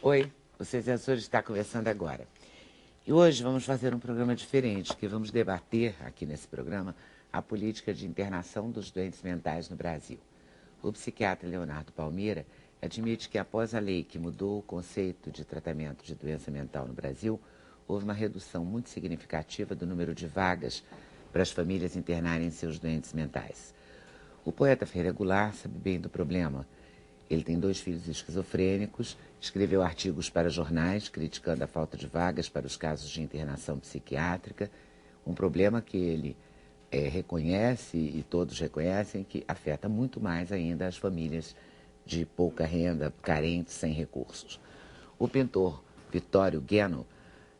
Oi, o Censura está começando agora. E hoje vamos fazer um programa diferente, que vamos debater aqui nesse programa a política de internação dos doentes mentais no Brasil. O psiquiatra Leonardo Palmeira admite que após a lei que mudou o conceito de tratamento de doença mental no Brasil, houve uma redução muito significativa do número de vagas para as famílias internarem seus doentes mentais. O poeta Ferreira Goulart sabe bem do problema. Ele tem 2 filhos esquizofrênicos, escreveu artigos para jornais criticando a falta de vagas para os casos de internação psiquiátrica, um problema que ele reconhece e todos reconhecem que afeta muito mais ainda as famílias de pouca renda, carentes, sem recursos. O pintor Vittorio Gueno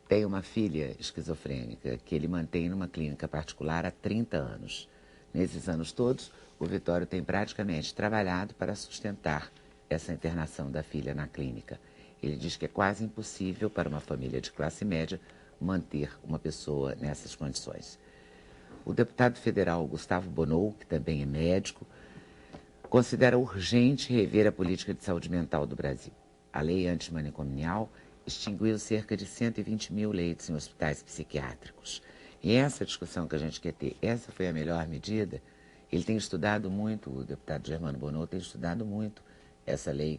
tem uma filha esquizofrênica que ele mantém numa clínica particular há 30 anos. Nesses anos todos, o Vittorio tem praticamente trabalhado para sustentar essa internação da filha na clínica. Ele diz que é quase impossível para uma família de classe média manter uma pessoa nessas condições. O deputado federal Gustavo Bonou, que também é médico, considera urgente rever a política de saúde mental do Brasil. A lei antimanicomial extinguiu cerca de 120 mil leitos em hospitais psiquiátricos. E essa discussão que a gente quer ter, essa foi a melhor medida? Ele tem estudado muito, o deputado Germano Bonou tem estudado muito essa lei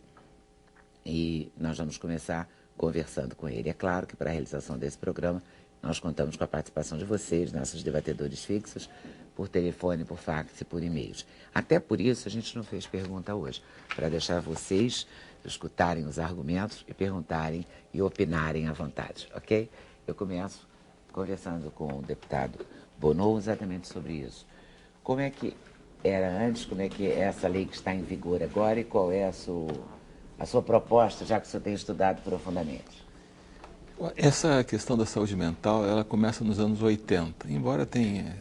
e nós vamos começar conversando com ele. É claro que para a realização desse programa nós contamos com a participação de vocês, nossos debatedores fixos, por telefone, por fax e por e-mails. Até por isso a gente não fez pergunta hoje, para deixar vocês escutarem os argumentos e perguntarem e opinarem à vontade, ok? Eu começo conversando com o deputado Bonou exatamente sobre isso. Como é que era antes, como é que é essa lei que está em vigor agora e qual é a sua proposta, já que o senhor tem estudado profundamente? Essa questão da saúde mental, ela começa nos anos 80, embora tenha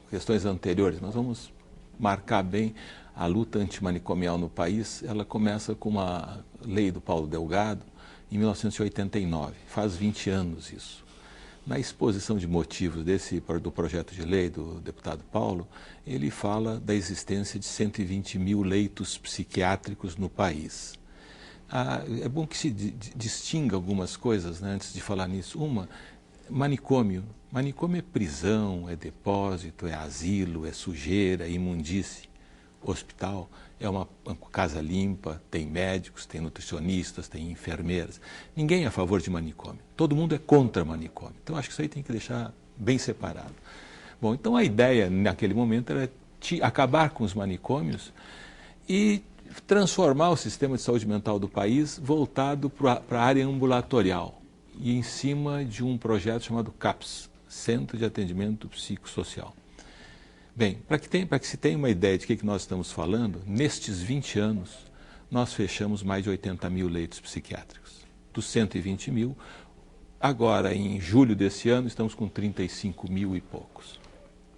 questões anteriores, nós vamos marcar bem a luta antimanicomial no país. Ela começa com uma lei do Paulo Delgado, em 1989, faz 20 anos isso. Na exposição de motivos do projeto de lei do deputado Paulo, ele fala da existência de 120 mil leitos psiquiátricos no país. É bom que se distinga algumas coisas, né, antes de falar nisso. Uma, manicômio. Manicômio é prisão, é depósito, é asilo, é sujeira, é imundície. Hospital é uma casa limpa, tem médicos, tem nutricionistas, tem enfermeiras. Ninguém é a favor de manicômio. Todo mundo é contra manicômio. Então, acho que isso aí tem que deixar bem separado. Bom, então a ideia naquele momento era acabar com os manicômios e transformar o sistema de saúde mental do país voltado para a área ambulatorial e em cima de um projeto chamado CAPS, Centro de Atendimento Psicossocial. Bem, para que se tenha uma ideia de que nós estamos falando, nestes 20 anos, nós fechamos mais de 80 mil leitos psiquiátricos. Dos 120 mil, agora em julho desse ano, estamos com 35 mil e poucos.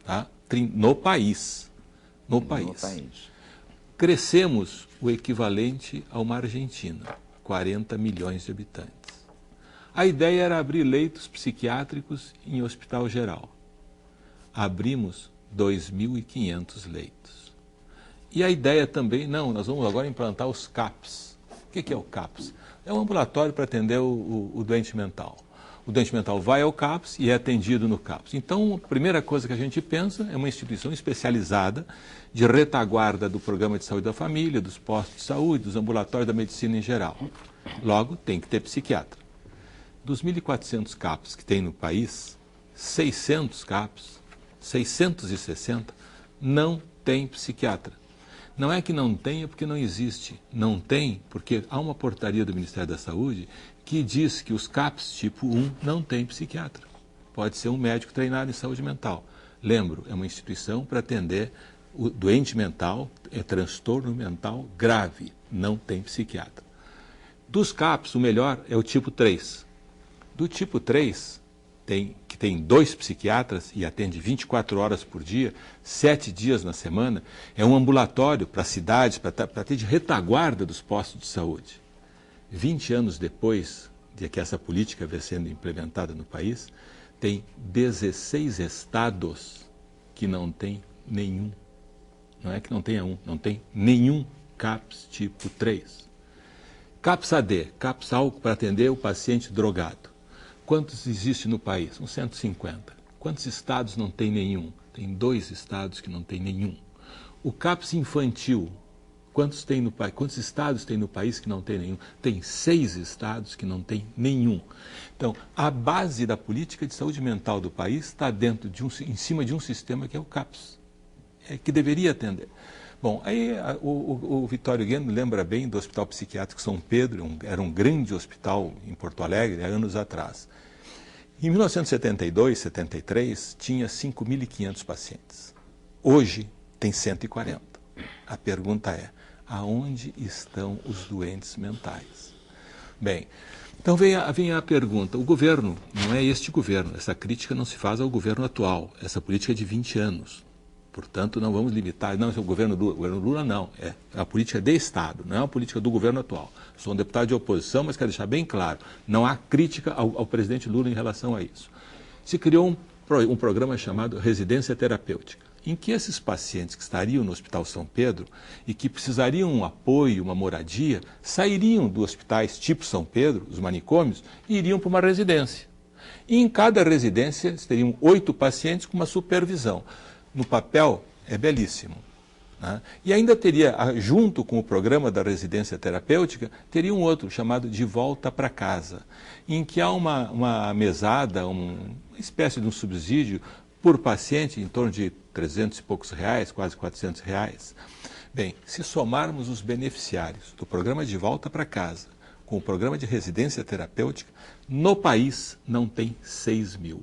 Tá? No país. No país. Crescemos o equivalente a uma Argentina, 40 milhões de habitantes. A ideia era abrir leitos psiquiátricos em hospital geral. Abrimos 2.500 leitos. E a ideia também, nós vamos agora implantar os CAPs. O que é o CAPs? É um ambulatório para atender o doente mental. O doente mental vai ao CAPS e é atendido no CAPS. Então, a primeira coisa que a gente pensa é uma instituição especializada de retaguarda do programa de saúde da família, dos postos de saúde, dos ambulatórios da medicina em geral. Logo, tem que ter psiquiatra. Dos 1.400 CAPs que tem no país, 600 CAPs, 660, não tem psiquiatra. Não é que não tenha porque não existe. Não tem porque há uma portaria do Ministério da Saúde que diz que os CAPs tipo 1 não tem psiquiatra. Pode ser um médico treinado em saúde mental. Lembro, é uma instituição para atender o doente mental, é transtorno mental grave, não tem psiquiatra. Dos CAPs, o melhor é o tipo 3. Do tipo 3, que tem 2 psiquiatras e atende 24 horas por dia, 7 dias na semana, é um ambulatório para cidades, para ter de retaguarda dos postos de saúde. 20 anos depois de que essa política vem sendo implementada no país, tem 16 estados que não tem nenhum. Não é que não tenha um, não tem nenhum CAPS tipo 3. CAPS-AD, CAPS-álcool para atender o paciente drogado. Quantos existe no país? Uns 150. Quantos estados não tem nenhum? Tem 2 estados que não tem nenhum. O CAPS infantil, quantos estados tem no país que não tem nenhum? Tem 6 estados que não tem nenhum. Então, a base da política de saúde mental do país está em cima de um sistema que é o CAPS, que deveria atender. Bom, aí o Vitório Gueno lembra bem do Hospital Psiquiátrico São Pedro, era um grande hospital em Porto Alegre, há anos atrás. Em 1972, 73, tinha 5.500 pacientes. Hoje tem 140. A pergunta é, aonde estão os doentes mentais? Bem, então vem a pergunta, o governo, não é este governo, essa crítica não se faz ao governo atual, essa política é de 20 anos. Portanto, não vamos limitar, não, esse é o governo Lula não, é a política de Estado, não é a política do governo atual. Sou um deputado de oposição, mas quero deixar bem claro, não há crítica ao presidente Lula em relação a isso. Se criou um programa chamado Residência Terapêutica, em que esses pacientes que estariam no Hospital São Pedro e que precisariam um apoio, uma moradia, sairiam dos hospitais tipo São Pedro, os manicômios, e iriam para uma residência. E em cada residência teriam 8 pacientes com uma supervisão. No papel é belíssimo, né? E ainda teria, junto com o programa da residência terapêutica, teria um outro chamado De Volta para Casa, em que há uma mesada, uma espécie de um subsídio por paciente em torno de 300 e poucos reais, quase 400 reais. Bem, se somarmos os beneficiários do programa De Volta para Casa com o programa de residência terapêutica, no país não tem 6 mil.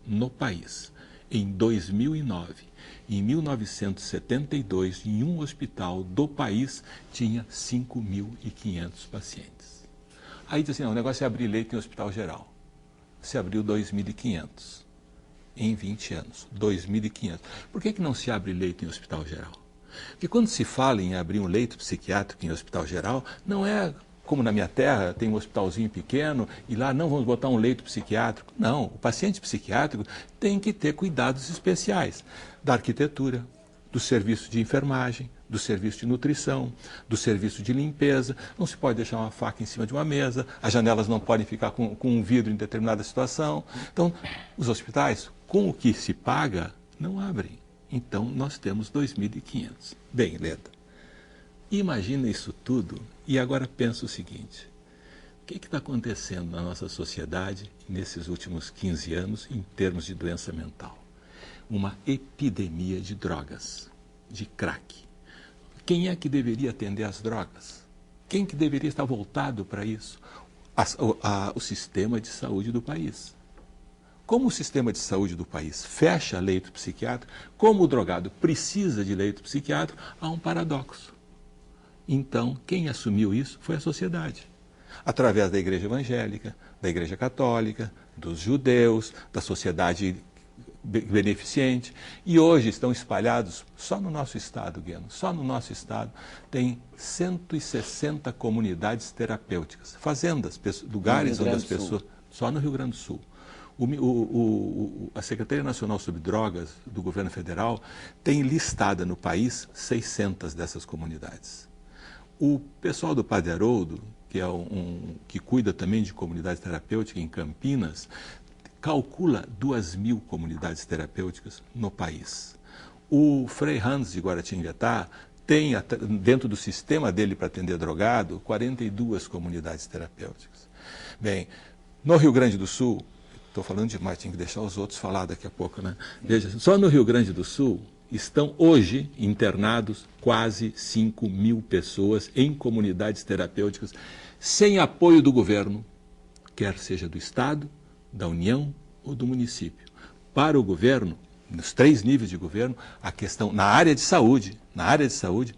No país. Em 2009, em 1972, em um hospital do país, tinha 5.500 pacientes. Aí diz assim, não, o negócio é abrir leito em hospital geral. Se abriu 2.500 em 20 anos, 2.500. Por que não se abre leito em hospital geral? Porque quando se fala em abrir um leito psiquiátrico em hospital geral, não é como na minha terra, tem um hospitalzinho pequeno e lá não vamos botar um leito psiquiátrico. Não, o paciente psiquiátrico tem que ter cuidados especiais da arquitetura, do serviço de enfermagem, do serviço de nutrição, do serviço de limpeza. Não se pode deixar uma faca em cima de uma mesa, as janelas não podem ficar com um vidro em determinada situação. Então, os hospitais, com o que se paga, não abrem. Então, nós temos 2.500. Bem, Leda, imagina isso tudo e agora pensa o seguinte, o que está acontecendo na nossa sociedade nesses últimos 15 anos em termos de doença mental? Uma epidemia de drogas, de crack. Quem é que deveria atender às drogas? Quem que deveria estar voltado para isso? O sistema de saúde do país. Como o sistema de saúde do país fecha leito psiquiátrico, como o drogado precisa de leito psiquiátrico, há um paradoxo. Então, quem assumiu isso foi a sociedade, através da Igreja Evangélica, da Igreja Católica, dos judeus, da sociedade beneficente. E hoje estão espalhados, só no nosso estado, Gueno, só no nosso estado, tem 160 comunidades terapêuticas, fazendas, lugares onde as pessoas... Só no Rio Grande do Sul. A Secretaria Nacional sobre Drogas do Governo Federal tem listada no país 600 dessas comunidades. O pessoal do Padre Haroldo, que é que cuida também de comunidade terapêutica em Campinas, calcula 2.000 comunidades terapêuticas no país. O Frei Hans de Guaratinguetá tem, dentro do sistema dele para atender drogado, 42 comunidades terapêuticas. Bem, no Rio Grande do Sul, estou falando demais, tinha que deixar os outros falar daqui a pouco, né? Veja, só no Rio Grande do Sul estão hoje internados quase 5.000 pessoas em comunidades terapêuticas sem apoio do governo, quer seja do Estado, da União ou do município. Para o governo, nos 3 níveis de governo, a questão, na área de saúde,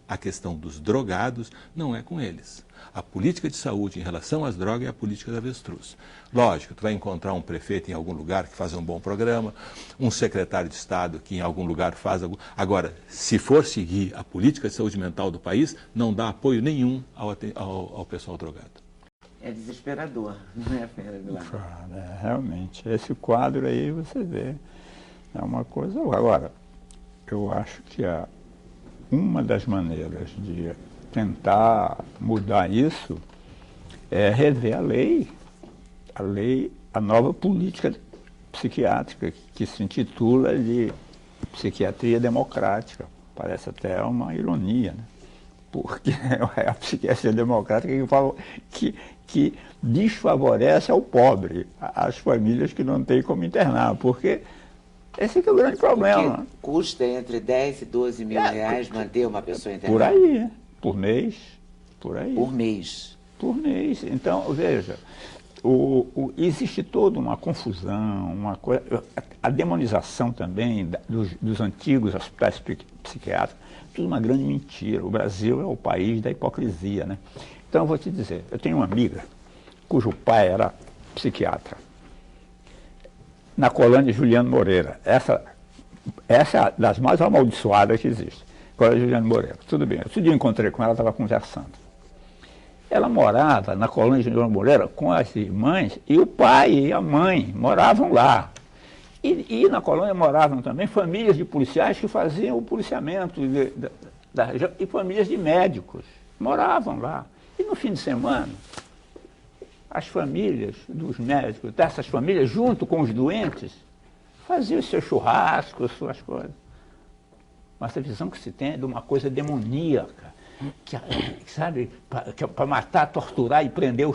a questão dos drogados não é com eles. A política de saúde em relação às drogas é a política da avestruz. Lógico, tu vai encontrar um prefeito em algum lugar que faz um bom programa, um secretário de Estado que em algum lugar faz algum... Agora, se for seguir a política de saúde mental do país, não dá apoio nenhum ao pessoal drogado. É desesperador, não é, Fernando? Realmente, esse quadro aí você vê, é uma coisa... Agora, eu acho que uma das maneiras de tentar mudar isso é rever a nova política psiquiátrica, que se intitula de psiquiatria democrática. Parece até uma ironia, né? Porque é a psiquiatria democrática que desfavorece ao pobre, as famílias que não têm como internar, porque esse é o grande problema. Porque custa entre 10 e 12 mil reais manter uma pessoa internada? Por aí, por mês, por aí. Por mês. Por mês. Então, veja, existe toda uma confusão, a demonização também dos antigos hospitais psiquiátricos, tudo uma grande mentira. O Brasil é o país da hipocrisia, né? Então, eu vou te dizer, eu tenho uma amiga cujo pai era psiquiatra, na colônia Juliano Moreira. Essa é das mais amaldiçoadas que existe. Colônia Juliano Moreira. Tudo bem. Outro dia eu encontrei com ela, estava conversando. Ela morava na colônia Juliano Moreira com as irmãs, e o pai e a mãe moravam lá. E na colônia moravam também famílias de policiais que faziam o policiamento da região, e famílias de médicos moravam lá. E no fim de semana, as famílias dos médicos, dessas famílias, junto com os doentes, faziam os seus churrascos, suas coisas. Mas a visão que se tem é de uma coisa demoníaca, que, sabe, para matar, torturar e prender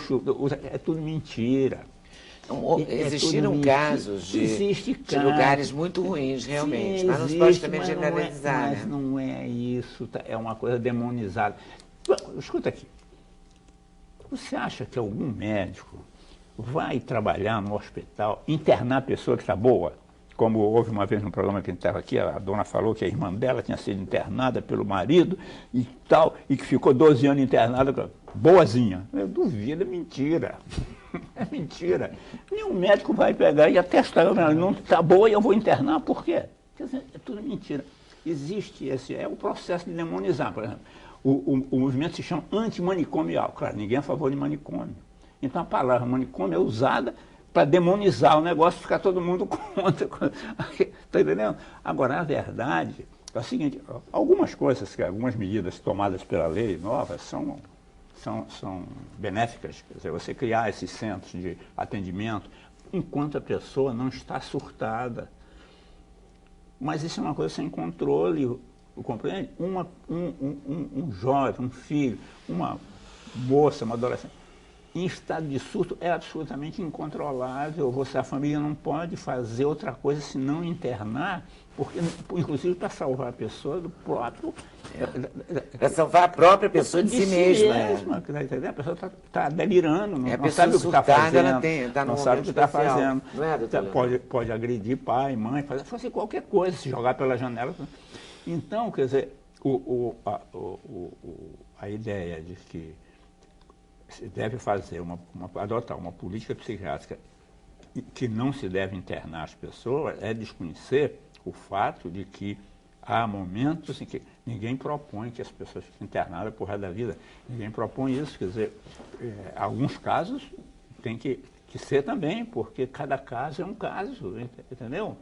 é tudo mentira. Existiram casos de lugares muito ruins, realmente, sim, mas não se pode também generalizar. Mas não é isso, é uma coisa demonizada. Escuta aqui, você acha que algum médico vai trabalhar no hospital, internar a pessoa que está boa? Como houve uma vez no programa que a gente estava aqui, a dona falou que a irmã dela tinha sido internada pelo marido e tal, e que ficou 12 anos internada, boazinha. Eu duvido, é mentira. É mentira. Nenhum médico vai pegar e atestar, não está boa e eu vou internar, por quê? Quer dizer, é tudo mentira. Existe é o processo de demonizar, por exemplo. O movimento se chama antimanicomial. Claro, ninguém é a favor de manicômio. Então a palavra manicômio é usada para demonizar o negócio, ficar todo mundo contra. Está entendendo? Agora, a verdade é o seguinte, algumas medidas tomadas pela lei nova são benéficas. Quer dizer, você criar esses centros de atendimento enquanto a pessoa não está surtada. Mas isso é uma coisa sem controle, compreende? Um jovem, um filho, uma moça, uma adolescente, em estado de surto é absolutamente incontrolável. A família não pode fazer outra coisa senão internar, porque, inclusive para salvar a pessoa do próprio... Para salvar a própria pessoa de si mesma. Tá entendendo? A pessoa está delirando, não sabe o que está fazendo, não sabe o que está fazendo. Não é, pode agredir pai, mãe, fazer qualquer coisa, se jogar pela janela. Então, quer dizer, a ideia de que se deve fazer adotar uma política psiquiátrica que não se deve internar as pessoas é desconhecer o fato de que há momentos em que ninguém propõe que as pessoas fiquem internadas por resto da vida. Ninguém propõe isso. Quer dizer, alguns casos tem que ser também, porque cada caso é um caso, entendeu?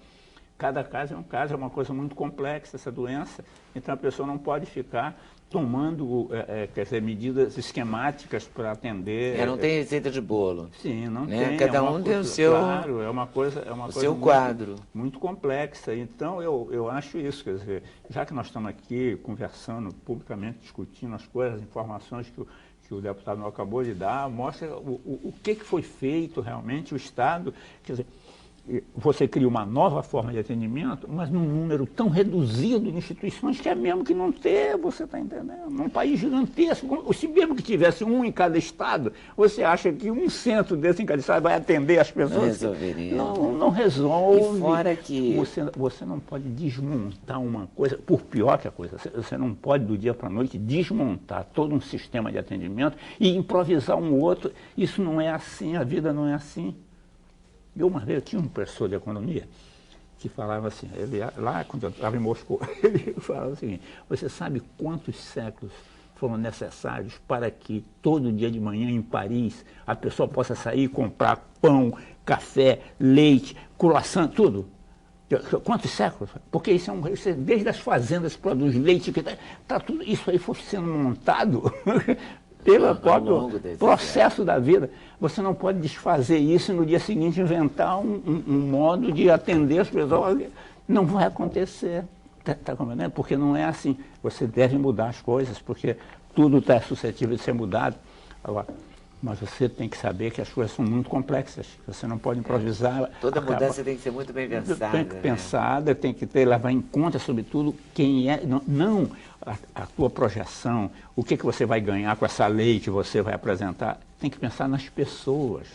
Cada caso é um caso, é uma coisa muito complexa essa doença, então a pessoa não pode ficar tomando medidas esquemáticas para atender. Não tem receita de bolo. Sim, não né? tem. Cada um tem o seu. Claro, é uma coisa seu muito, quadro. Muito complexa. Então eu acho isso, quer dizer, já que nós estamos aqui conversando publicamente, discutindo as coisas, as informações que o deputado não acabou de dar, mostra o que foi feito realmente, o Estado, quer dizer, você cria uma nova forma de atendimento, mas num número tão reduzido de instituições que é mesmo que não ter, você está entendendo? Num país gigantesco, se mesmo que tivesse um em cada estado, você acha que um centro desse em cada estado vai atender as pessoas? Não resolve. E fora que... Você não pode desmontar uma coisa, por pior que a coisa, você não pode do dia para a noite desmontar todo um sistema de atendimento e improvisar um outro. Isso não é assim, a vida não é assim. Uma vez eu tinha um professor de economia que falava assim, lá quando eu estava em Moscou, ele falava o seguinte: você sabe quantos séculos foram necessários para que todo dia de manhã em Paris a pessoa possa sair e comprar pão, café, leite, croissant, tudo? Quantos séculos? Porque isso desde as fazendas que produzem leite, tá tudo isso aí foi sendo montado pelo próprio processo da vida. Você não pode desfazer isso e no dia seguinte inventar um modo de atender as pessoas. Não vai acontecer, tá compreendendo? Porque não é assim. Você deve mudar as coisas, porque tudo está suscetível de ser mudado. Agora, mas você tem que saber que as coisas são muito complexas. Você não pode improvisar. Toda mudança tem que ser muito bem pensada. Tem que pensada, tem que levar em conta, sobretudo, quem é, não a tua projeção, o que você vai ganhar com essa lei que você vai apresentar. Tem que pensar nas pessoas.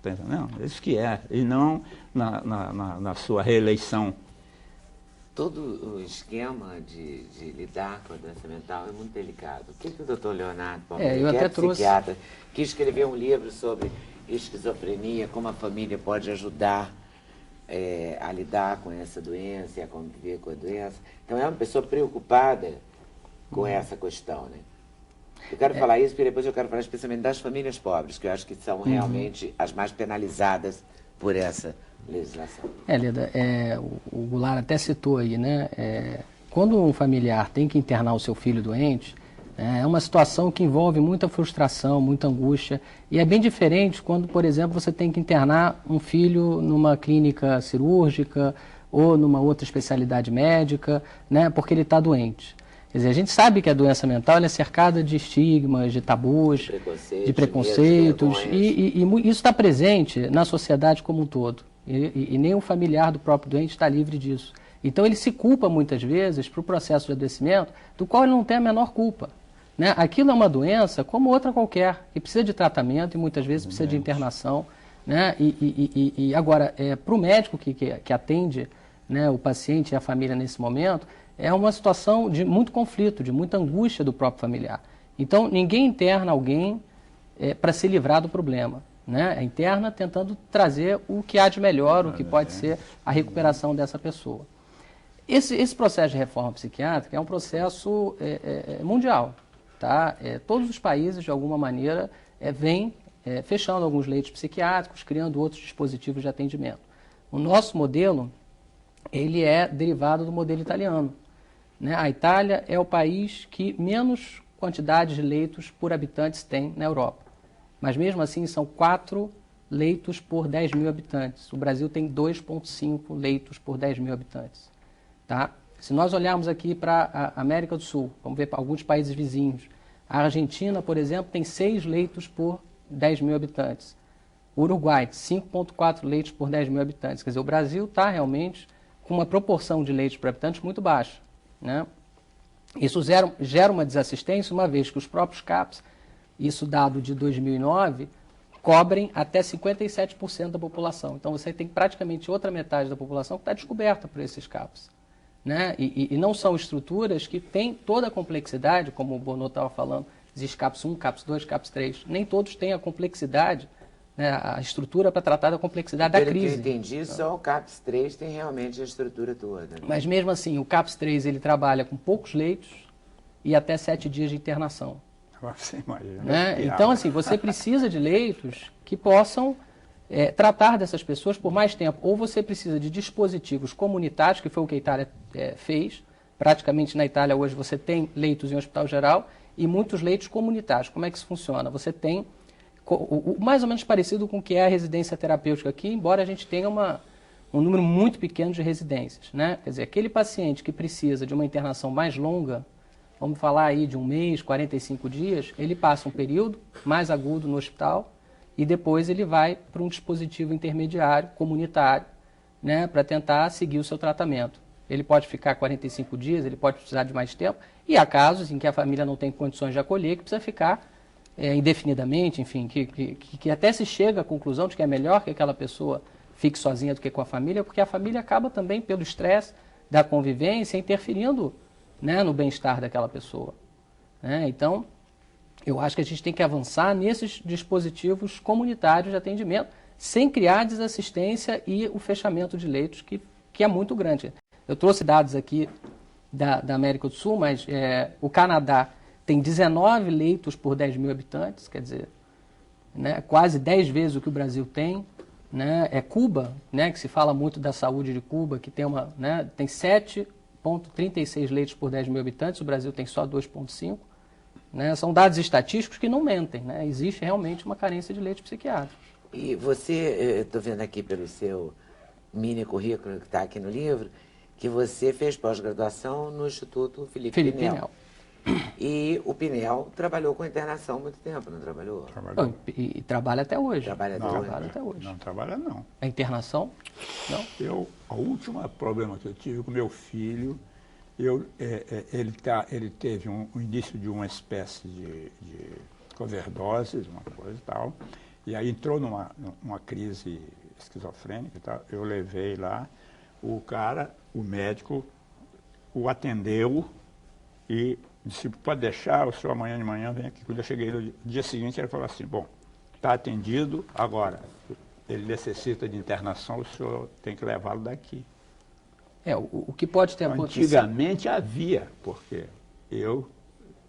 Tá entendendo? Isso que é, e não na sua reeleição. Todo o esquema de lidar com a doença mental é muito delicado. O que o doutor Leonardo Palmeira, que é psiquiatra, que escreveu um livro sobre esquizofrenia, como a família pode ajudar a lidar com essa doença e a conviver com a doença. Então é uma pessoa preocupada com essa questão, né? Eu quero falar isso, porque depois eu quero falar especialmente das famílias pobres, que eu acho que são realmente as mais penalizadas por essa legislação. Leda, o Goulart até citou aí, né? Quando um familiar tem que internar o seu filho doente, é uma situação que envolve muita frustração, muita angústia, e é bem diferente quando, por exemplo, você tem que internar um filho numa clínica cirúrgica ou numa outra especialidade médica, né? Porque ele está doente. Quer dizer, a gente sabe que a doença mental é cercada de estigmas, de tabus, de preconceitos, e isso está presente na sociedade como um todo. E nem o familiar do próprio doente está livre disso. Então ele se culpa muitas vezes para o processo de adoecimento, do qual ele não tem a menor culpa. Né? Aquilo é uma doença como outra qualquer, que precisa de tratamento e muitas vezes precisa de internação. Né? E agora, para o médico que atende, né, o paciente e a família nesse momento, é uma situação de muito conflito, de muita angústia do próprio familiar. Então ninguém interna alguém para se livrar do problema. Né? A interna tentando trazer o que há de melhor, o que pode ser a recuperação dessa pessoa. Esse processo de reforma psiquiátrica é um processo mundial. Tá? Todos os países, de alguma maneira, vêm fechando alguns leitos psiquiátricos, criando outros dispositivos de atendimento. O nosso modelo ele é derivado do modelo italiano. Né? A Itália é o país que menos quantidade de leitos por habitantes tem na Europa. Mas mesmo assim são 4 leitos por 10 mil habitantes. O Brasil tem 2,5 leitos por 10 mil habitantes. Tá? Se nós olharmos aqui para a América do Sul, vamos ver para alguns países vizinhos. A Argentina, por exemplo, tem 6 leitos por 10 mil habitantes. O Uruguai, 5,4 leitos por 10 mil habitantes. Quer dizer, o Brasil está realmente com uma proporção de leitos por habitante muito baixa. Né? Isso gera uma desassistência, uma vez que os próprios CAPs, isso dado de 2009, cobrem até 57% da população. Então você tem praticamente outra metade da população que está descoberta por esses CAPs. Né? E não são estruturas que têm toda a complexidade, como o Bonot estava falando, existe CAPS 1, CAPS 2, CAPS 3. Nem todos têm a complexidade, né, a estrutura para tratar da complexidade da crise. Pelo que eu entendi, só o CAPS 3 tem realmente a estrutura toda. Né? Mas mesmo assim, o CAPS 3 ele trabalha com poucos leitos e até 7 dias de internação. Você imagina. Né? Então, assim, você precisa de leitos que possam tratar dessas pessoas por mais tempo. Ou você precisa de dispositivos comunitários, que foi o que a Itália fez. Praticamente na Itália hoje você tem leitos em hospital geral e muitos leitos comunitários. Como é que isso funciona? Você tem mais ou menos parecido com o que é a residência terapêutica aqui, embora a gente tenha um número muito pequeno de residências. Né? Quer dizer, aquele paciente que precisa de uma internação mais longa, vamos falar aí de 1 mês, 45 dias, ele passa um período mais agudo no hospital e depois ele vai para um dispositivo intermediário, comunitário, né, para tentar seguir o seu tratamento. Ele pode ficar 45 dias, ele pode precisar de mais tempo, e há casos em que a família não tem condições de acolher, que precisa ficar indefinidamente, enfim, que até se chega à conclusão de que é melhor que aquela pessoa fique sozinha do que com a família, porque a família acaba também, pelo estresse da convivência, interferindo, né, no bem-estar daquela pessoa. Né? Então, eu acho que a gente tem que avançar nesses dispositivos comunitários de atendimento, sem criar desassistência e o fechamento de leitos, que é muito grande. Eu trouxe dados aqui da América do Sul, mas o Canadá tem 19 leitos por 10 mil habitantes, quer dizer, né, quase 10 vezes o que o Brasil tem. Né? Cuba, né, que se fala muito da saúde de Cuba, que tem 7,36 leitos por 10 mil habitantes, o Brasil tem só 2,5. né? São dados estatísticos que não mentem, né? Existe realmente uma carência de leite psiquiátrico. E você, estou vendo aqui pelo seu mini currículo que está aqui no livro, que você fez pós-graduação no Instituto Felipe Pinel. E o Pinel trabalhou com internação há muito tempo, não trabalhou? Trabalhou. E trabalha até hoje. Trabalha até hoje. Não trabalha, não. A internação? Não? O último problema que eu tive com meu filho, ele teve um indício de uma espécie de overdose, uma coisa e tal, e aí entrou numa crise esquizofrênica e tal. Eu levei lá, o médico o atendeu e disse, pode deixar, o senhor amanhã de manhã vem aqui. Quando eu cheguei no dia seguinte, ele falou assim, bom, está atendido, agora ele necessita de internação, o senhor tem que levá-lo daqui. O que pode ter acontecido... Antigamente havia, porque eu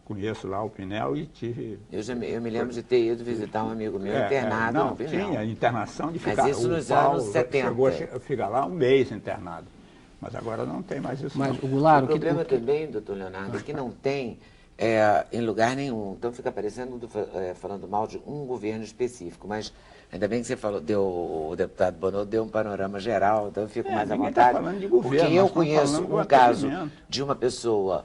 conheço lá o Pinel e tive... Eu me lembro de ter ido visitar um amigo meu internado no Pinel. Tinha internação de ficar... Mas isso nos anos 70. Chegou a ficar lá um mês internado. Mas agora não tem mais isso. Mas, não. o problema também, doutor Leonardo, é que não tem em lugar nenhum. Então fica parecendo falando mal de um governo específico. Mas ainda bem que você falou, o deputado Bonotto deu um panorama geral, então eu fico mais à vontade. Tá falando de governo, porque eu conheço um caso de uma pessoa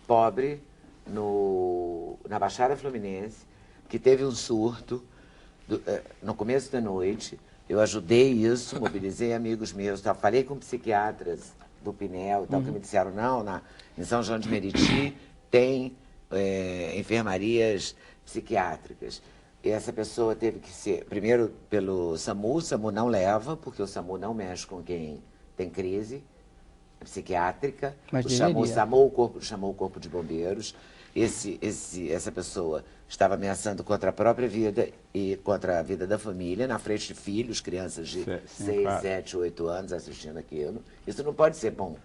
pobre na Baixada Fluminense, que teve um surto no começo da noite. Eu ajudei isso, mobilizei amigos meus, falei com psiquiatras do Pinel, que me disseram, não, em São João de Meriti tem enfermarias psiquiátricas. E essa pessoa teve que ser, primeiro pelo SAMU, o SAMU não leva, porque o SAMU não mexe com quem tem crise psiquiátrica. O SAMU chamou o Corpo de Bombeiros. Essa pessoa estava ameaçando contra a própria vida e contra a vida da família, na frente de filhos, crianças de 6, 7, 8 anos assistindo aquilo. Isso não pode ser bom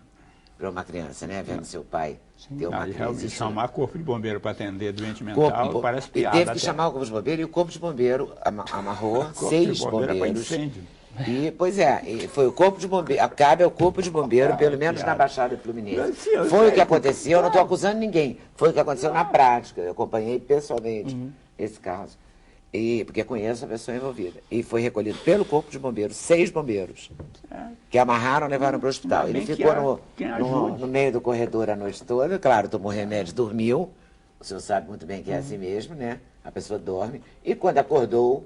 para uma criança, né? Vendo seu pai ter uma crise. Chamar Corpo de Bombeiro para atender doente mental parece piada. E teve que chamar o Corpo de Bombeiro e o Corpo de Bombeiro amarrou 6 bombeiros. E, pois e foi o Corpo de Bombeiro, cabe ao Corpo de Bombeiro, pelo menos na Baixada Fluminense. Foi o que aconteceu, eu não estou acusando ninguém, foi o que aconteceu na prática, eu acompanhei pessoalmente esse caso, porque conheço a pessoa envolvida. E foi recolhido pelo Corpo de Bombeiros, 6 bombeiros, que amarraram e levaram para o hospital. Ele ficou no meio do corredor a noite toda, claro, tomou remédio, dormiu, o senhor sabe muito bem que é assim mesmo, né? A pessoa dorme, e quando acordou,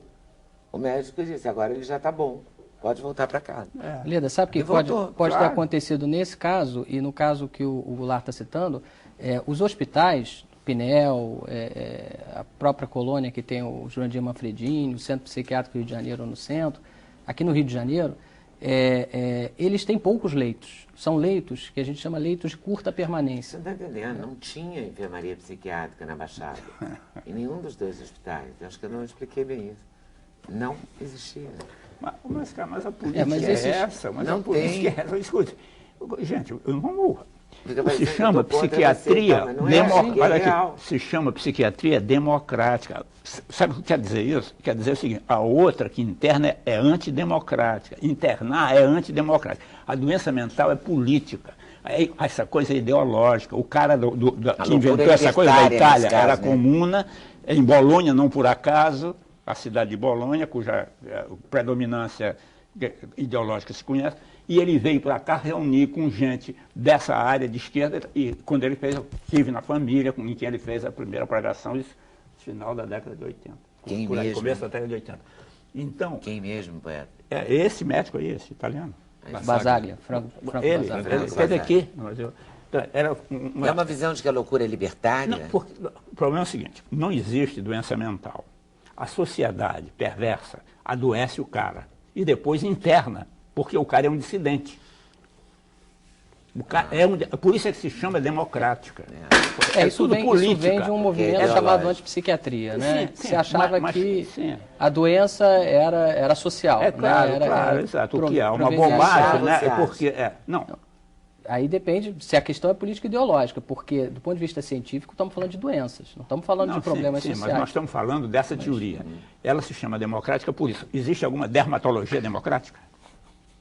o médico disse, agora ele já está bom. Pode voltar para casa. Leda, sabe o que pode ter acontecido nesse caso, e no caso que o Goulart está citando, os hospitais, Pinel, a própria colônia que tem o Jurandir Manfredini, o Centro Psiquiátrico do Rio de Janeiro no centro, aqui no Rio de Janeiro, eles têm poucos leitos. São leitos que a gente chama leitos de curta permanência. Você está entendendo? Não tinha enfermaria psiquiátrica na Baixada, em nenhum dos 2 hospitais. Eu acho que eu não expliquei bem isso. Não existia. Mas a política essa, mas não a política tem. é essa. Escute, gente, eu não vou. Se chama psiquiatria democrática. Se chama psiquiatria democrática. Sabe o que quer dizer isso? Quer dizer o seguinte, a outra que interna é antidemocrática. Internar é antidemocrática. A doença mental é política. Essa coisa é ideológica. O cara que inventou essa coisa da Itália era comuna, em Bolonha, não por acaso. A cidade de Bolonha, cuja predominância ideológica se conhece, e ele veio para cá reunir com gente dessa área de esquerda, e quando ele estive na família, em quem ele fez a primeira pregação, isso final da década de 80. Por aí, começo da década de 80. Então, quem mesmo, poeta? Esse médico aí, esse italiano. Basaglia, Franco ele esteve aqui. É uma visão de que a loucura é libertária? Não, o problema é o seguinte, não existe doença mental. A sociedade perversa adoece o cara e depois interna, porque o cara é um dissidente. Por isso é que se chama democrática. Isso vem de um movimento chamado antipsiquiatria, né? Se achava que a doença era social. Claro, exato. O que é uma bobagem, né? Não. Aí depende se a questão é política ideológica, porque do ponto de vista científico estamos falando de doenças, não estamos falando de problemas sociais. Mas nós estamos falando dessa teoria. Ela se chama democrática por isso. Existe alguma dermatologia democrática?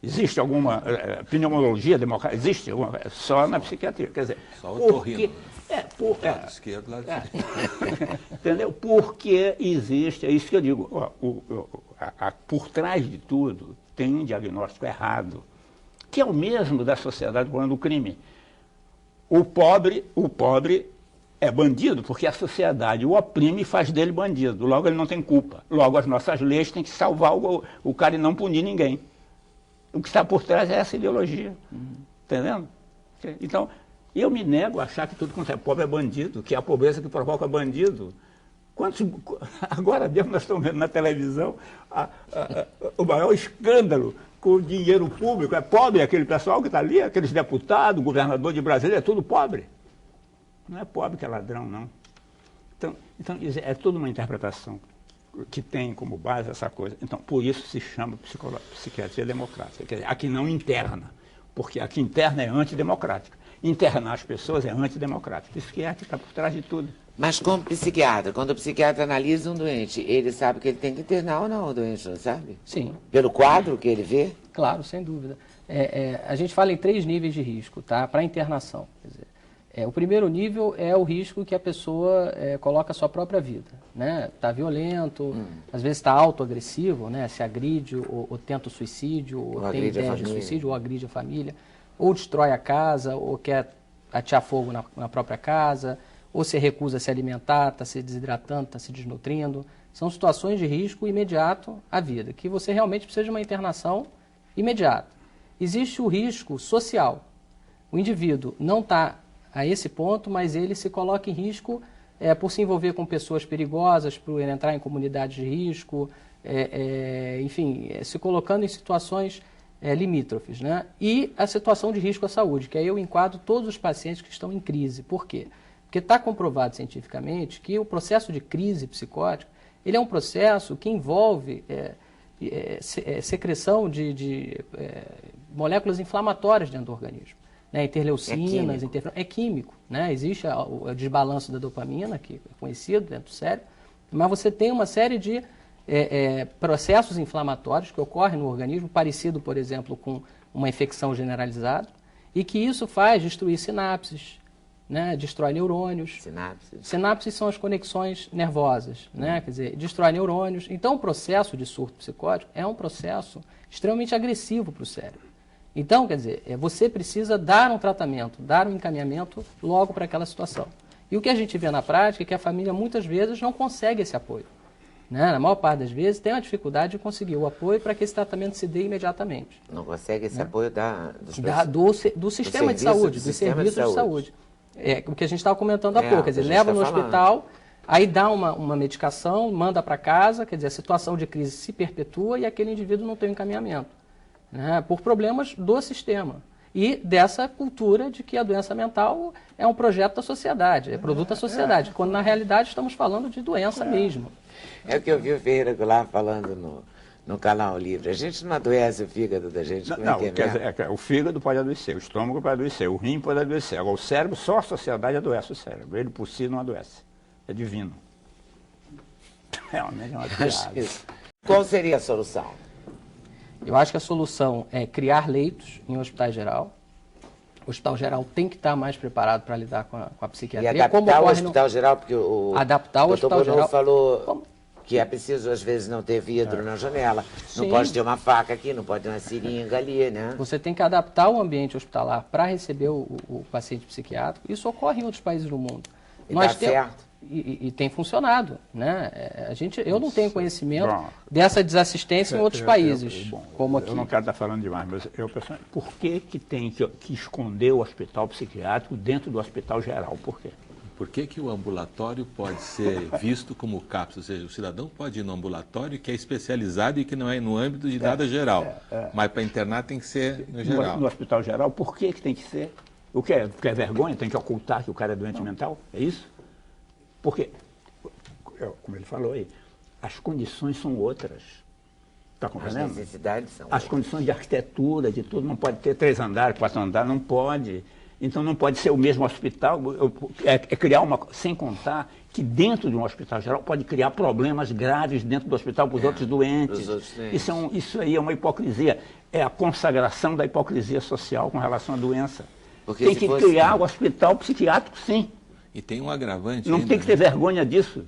Existe alguma pneumologia democrática? Existe só na psiquiatria. Quer dizer, Lado esquerdo, lado direito. Entendeu? Porque existe, é isso que eu digo, por trás de tudo tem um diagnóstico errado, que é o mesmo da sociedade quando o crime. O pobre é bandido porque a sociedade o oprime e faz dele bandido. Logo, ele não tem culpa. Logo, as nossas leis têm que salvar o cara e não punir ninguém. O que está por trás é essa ideologia. Entendendo? Então, eu me nego a achar que tudo quanto é pobre é bandido, que é a pobreza que provoca bandido. Agora mesmo nós estamos vendo na televisão o maior escândalo com o dinheiro público. É pobre aquele pessoal que está ali, aqueles deputados, governador de Brasília, é tudo pobre. Não é pobre que é ladrão, não. Então é tudo uma interpretação que tem como base essa coisa. Então, por isso se chama psiquiatria democrática. Quer dizer, a que não interna, porque a que interna é antidemocrática. Internar as pessoas é antidemocrático. Isso que é que está por trás de tudo. Mas como psiquiatra, quando o psiquiatra analisa um doente, ele sabe que ele tem que internar ou não o doente, não sabe? Sim. Pelo quadro que ele vê? Claro, sem dúvida. A gente fala em 3 níveis de risco, tá? Para internação. Quer dizer, o primeiro nível é o risco que a pessoa coloca a sua própria vida, né? Está violento, às vezes está autoagressivo, né? Se agride ou tenta o suicídio, ou tem ideias de suicídio, ou agride a família, ou destrói a casa, ou quer atear fogo na própria casa, ou se recusa a se alimentar, está se desidratando, está se desnutrindo. São situações de risco imediato à vida, que você realmente precisa de uma internação imediata. Existe o risco social. O indivíduo não está a esse ponto, mas ele se coloca em risco por se envolver com pessoas perigosas, por entrar em comunidades de risco, enfim, se colocando em situações limítrofes, né? E a situação de risco à saúde, que aí eu enquadro todos os pacientes que estão em crise. Por quê? Porque está comprovado cientificamente que o processo de crise psicótica, ele é um processo que envolve secreção de moléculas inflamatórias dentro do organismo. Né? Interleucinas, é químico. Né? Existe o desbalanço da dopamina, que é conhecido dentro do cérebro, mas você tem uma série de processos inflamatórios que ocorrem no organismo, parecido, por exemplo, com uma infecção generalizada, e que isso faz destruir sinapses, né? Destrói neurônios. Sinapses são as conexões nervosas, né? Quer dizer, destrói neurônios. Então, o processo de surto psicótico é um processo extremamente agressivo para o cérebro. Então, quer dizer, você precisa dar um tratamento, dar um encaminhamento logo para aquela situação. E o que a gente vê na prática é que a família muitas vezes não consegue esse apoio. Né? Na maior parte das vezes tem a dificuldade de conseguir o apoio para que esse tratamento se dê imediatamente. Não consegue esse apoio do sistema de saúde, dos serviços de saúde. O que a gente estava comentando há pouco, quer dizer, leva no hospital, aí dá uma medicação, manda para casa, quer dizer, a situação de crise se perpetua e aquele indivíduo não tem um encaminhamento, né, por problemas do sistema. E dessa cultura de que a doença mental é um projeto da sociedade, é produto da sociedade, quando na realidade estamos falando de doença mesmo. É o que eu vi o Ferreira Goulart falando no canal Livre. A gente não adoece o fígado da gente? O fígado pode adoecer, o estômago pode adoecer, o rim pode adoecer. Agora, o cérebro, só a sociedade adoece o cérebro. Ele por si não adoece. É divino. Realmente é uma piada. Qual seria a solução? Eu acho que a solução é criar leitos em hospital geral. O hospital geral tem que estar mais preparado para lidar com a psiquiatria. E adaptar o hospital geral, porque adaptar o hospital geral falou que é preciso, às vezes, não ter vidro na janela. Sim. Não pode ter uma faca aqui, não pode ter uma seringa ali, né? Você tem que adaptar o ambiente hospitalar para receber o paciente psiquiátrico. Isso ocorre em outros países do mundo. E dá certo. E tem funcionado, né? Eu não tenho conhecimento dessa desassistência em outros países, como aqui. Eu não quero estar falando demais, mas por que tem que esconder o hospital psiquiátrico dentro do hospital geral? Por quê? Por que o ambulatório pode ser visto como CAPS? Ou seja, o cidadão pode ir no ambulatório que é especializado e que não é no âmbito de nada geral. Mas para internar tem que ser no geral. No hospital geral, por que tem que ser? O que é? Porque é vergonha? Tem que ocultar que o cara é doente mental? É isso? Porque, como ele falou aí, as condições são outras. Está compreendendo? As necessidades são outras. As condições de arquitetura, de tudo, não pode ter 3 andares, 4 andares, não pode. Então não pode ser o mesmo hospital, criar sem contar que dentro de um hospital geral pode criar problemas graves dentro do hospital para os outros doentes. Isso aí é uma hipocrisia, é a consagração da hipocrisia social com relação à doença. Tem que criar o hospital psiquiátrico, sim. E tem um agravante Não ainda, tem que ter vergonha disso.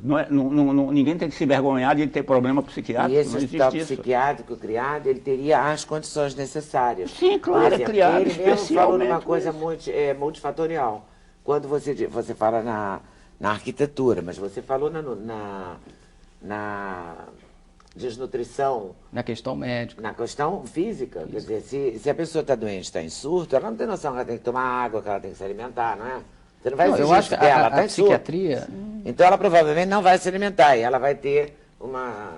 Ninguém tem que se envergonhar de ter problema psiquiátrico. E esse não hospital existe isso. psiquiátrico criado, ele teria as condições necessárias. Sim, claro, Por exemplo, é criado ele mesmo falou numa especialmente coisa isso. multifatorial. Quando você fala na arquitetura, mas você falou na desnutrição, Na questão médica. na questão física. Quer dizer, se a pessoa está doente, está em surto, ela não tem noção que ela tem que tomar água, que ela tem que se alimentar, não é? Você não vai Não, eu exigir acho que isso dela, ela a está em surto. psiquiatria... Então ela provavelmente não vai se alimentar e ela vai ter uma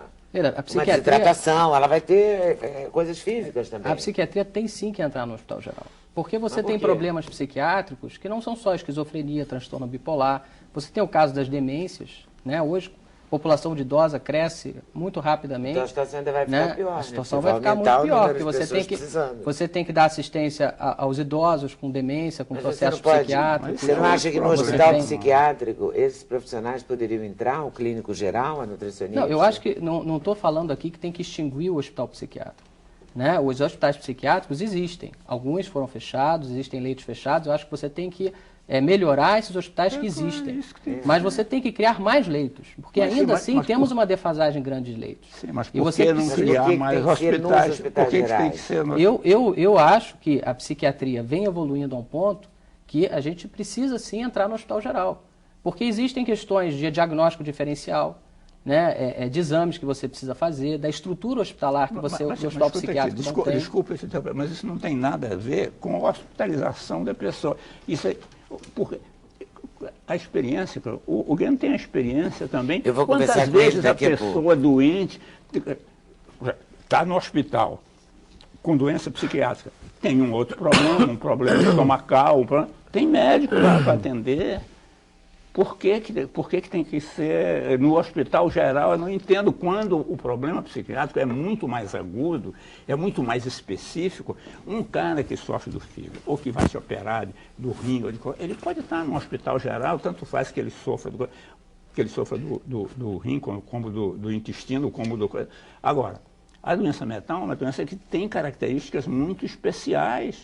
A psiquiatria, desidratação, ela vai ter coisas físicas também. a psiquiatria tem sim que entrar no hospital geral. Porque você Mas por tem quê? problemas psiquiátricos que não são só esquizofrenia, transtorno bipolar. Você tem o caso das demências, né? Hoje, a população de idosa cresce muito rapidamente. Então a situação ainda vai ficar pior. A situação Né? vai ficar muito aumentar o pior, número porque de pessoas precisando. você tem que dar assistência aos idosos com demência, com Mas processos você não pode- psiquiátricos. Você não acha que no Você hospital tem- psiquiátrico esses profissionais poderiam entrar, o clínico geral, a nutricionista? Não, eu acho que não estou falando aqui que tem que extinguir o hospital psiquiátrico. Né? Os hospitais psiquiátricos existem. Alguns foram fechados, existem leitos fechados. Eu acho que você tem que melhorar esses hospitais que existem. isso que tem. Mas você tem que criar mais leitos. Porque Mas sim, ainda mas- assim mas temos por- uma defasagem grande de leitos. Sim, mas E por você que não precisa- criar Por que mais tem que ser nos hospitais? Por hospitais que tem que gerais? ser no... Eu acho que a psiquiatria vem evoluindo a um ponto que a gente precisa sim entrar no hospital geral. Porque existem questões de diagnóstico diferencial, né, de exames que você precisa fazer, da estrutura hospitalar que você, o hospital escuta aqui, psiquiátrico não tem. desculpa esse teu, mas isso não tem nada a ver com a hospitalização da pessoa. Isso é, porque a experiência, o Guilherme tem a experiência também. Eu vou Quantas conversar com ele vezes a daqui a pessoa doente está no hospital com doença psiquiátrica, tem um outro problema, um problema estomacal, tem médico lá para atender. Por que tem que ser no hospital geral? Eu não entendo quando o problema psiquiátrico é muito mais agudo, é muito mais específico. Um cara que sofre do fígado ou que vai se operar do rim, ele pode estar no hospital geral, tanto faz que ele sofra do rim, como do intestino, como do... Agora, a doença mental é uma doença que tem características muito especiais.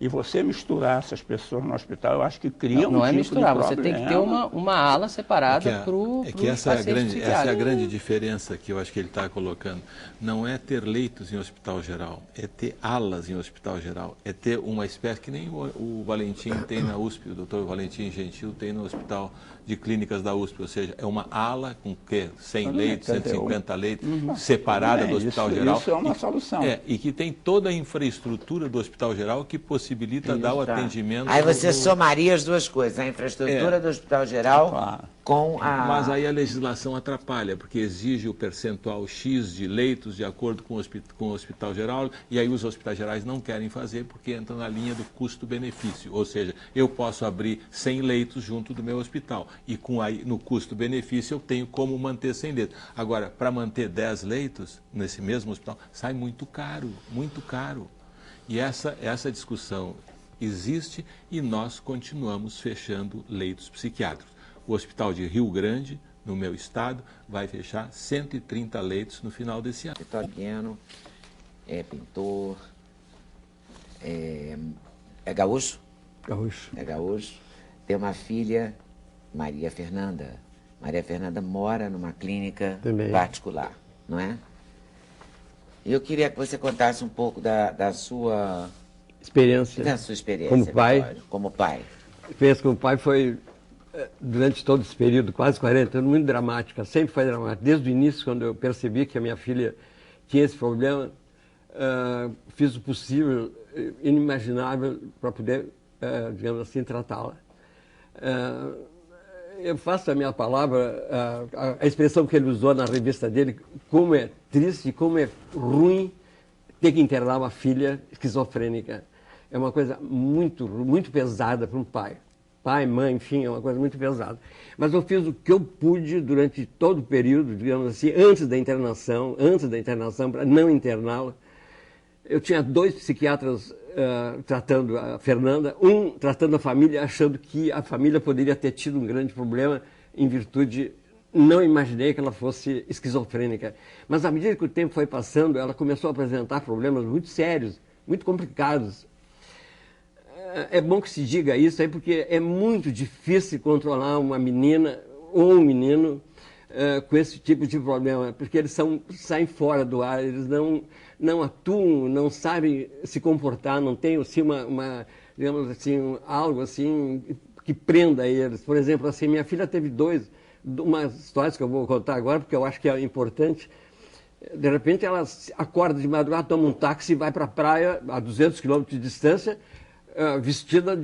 E você misturar essas pessoas no hospital, eu acho que cria Não um é tipo misturar, de você tem que ter problema. uma ala separada para o essa é a grande diferença que eu acho que ele está colocando. Não é ter leitos em hospital geral, é ter alas em hospital geral, é ter uma espécie que nem o Valentim tem na USP, o doutor Valentim Gentil tem no Hospital de Clínicas da USP, ou seja, é uma ala com 100 leitos, 150 leitos, separada do hospital geral. Isso é uma solução. E que tem toda a infraestrutura do hospital geral que possibilita dar o atendimento. Aí você somaria as duas coisas, a infraestrutura do hospital geral Claro. com a... Mas aí a legislação atrapalha, porque exige o percentual X de leitos de acordo com o hospital geral, e aí os hospitais gerais não querem fazer porque entra na linha do custo-benefício. Ou seja, eu posso abrir 100 leitos junto do meu hospital, e no custo-benefício eu tenho como manter 100 leitos. Agora, para manter 10 leitos nesse mesmo hospital, sai muito caro, muito caro. E essa discussão existe e nós continuamos fechando leitos psiquiátricos. O Hospital de Rio Grande, no meu estado, vai fechar 130 leitos no final desse ano. Vitor Pequeno, é pintor, é gaúcho? Gaúcho. É gaúcho. Tem uma filha, Maria Fernanda. Maria Fernanda mora numa clínica Também. particular, não é? E eu queria que você contasse um pouco da sua Experiência. experiência, Como pai. Vitório, como pai. A experiência como pai foi, durante todo esse período, quase 40 anos, muito dramática. Sempre foi dramática. Desde o início, quando eu percebi que a minha filha tinha esse problema, fiz o possível, inimaginável, para poder, digamos assim, tratá-la. Eu faço a minha palavra, a expressão que ele usou na revista dele, como é triste, como é ruim ter que internar uma filha esquizofrênica. É uma coisa muito, muito pesada para um pai. Pai, mãe, enfim, é uma coisa muito pesada. Mas eu fiz o que eu pude durante todo o período, digamos assim, antes da internação, para não interná-la. Eu tinha 2 psiquiatras tratando a Fernanda, um tratando a família, achando que a família poderia ter tido um grande problema em virtude... Não imaginei que ela fosse esquizofrênica. Mas à medida que o tempo foi passando, ela começou a apresentar problemas muito sérios, muito complicados. é bom que se diga isso aí, porque é muito difícil controlar uma menina ou um menino com esse tipo de problema, porque eles saem fora do ar, eles não atuam, não sabem se comportar, não tem assim, digamos assim, algo assim que prenda eles. Por exemplo, assim, minha filha teve umas histórias que eu vou contar agora, porque eu acho que é importante. De repente ela acorda de madrugada, toma um táxi e vai para a praia a 200 quilômetros de distância, vestida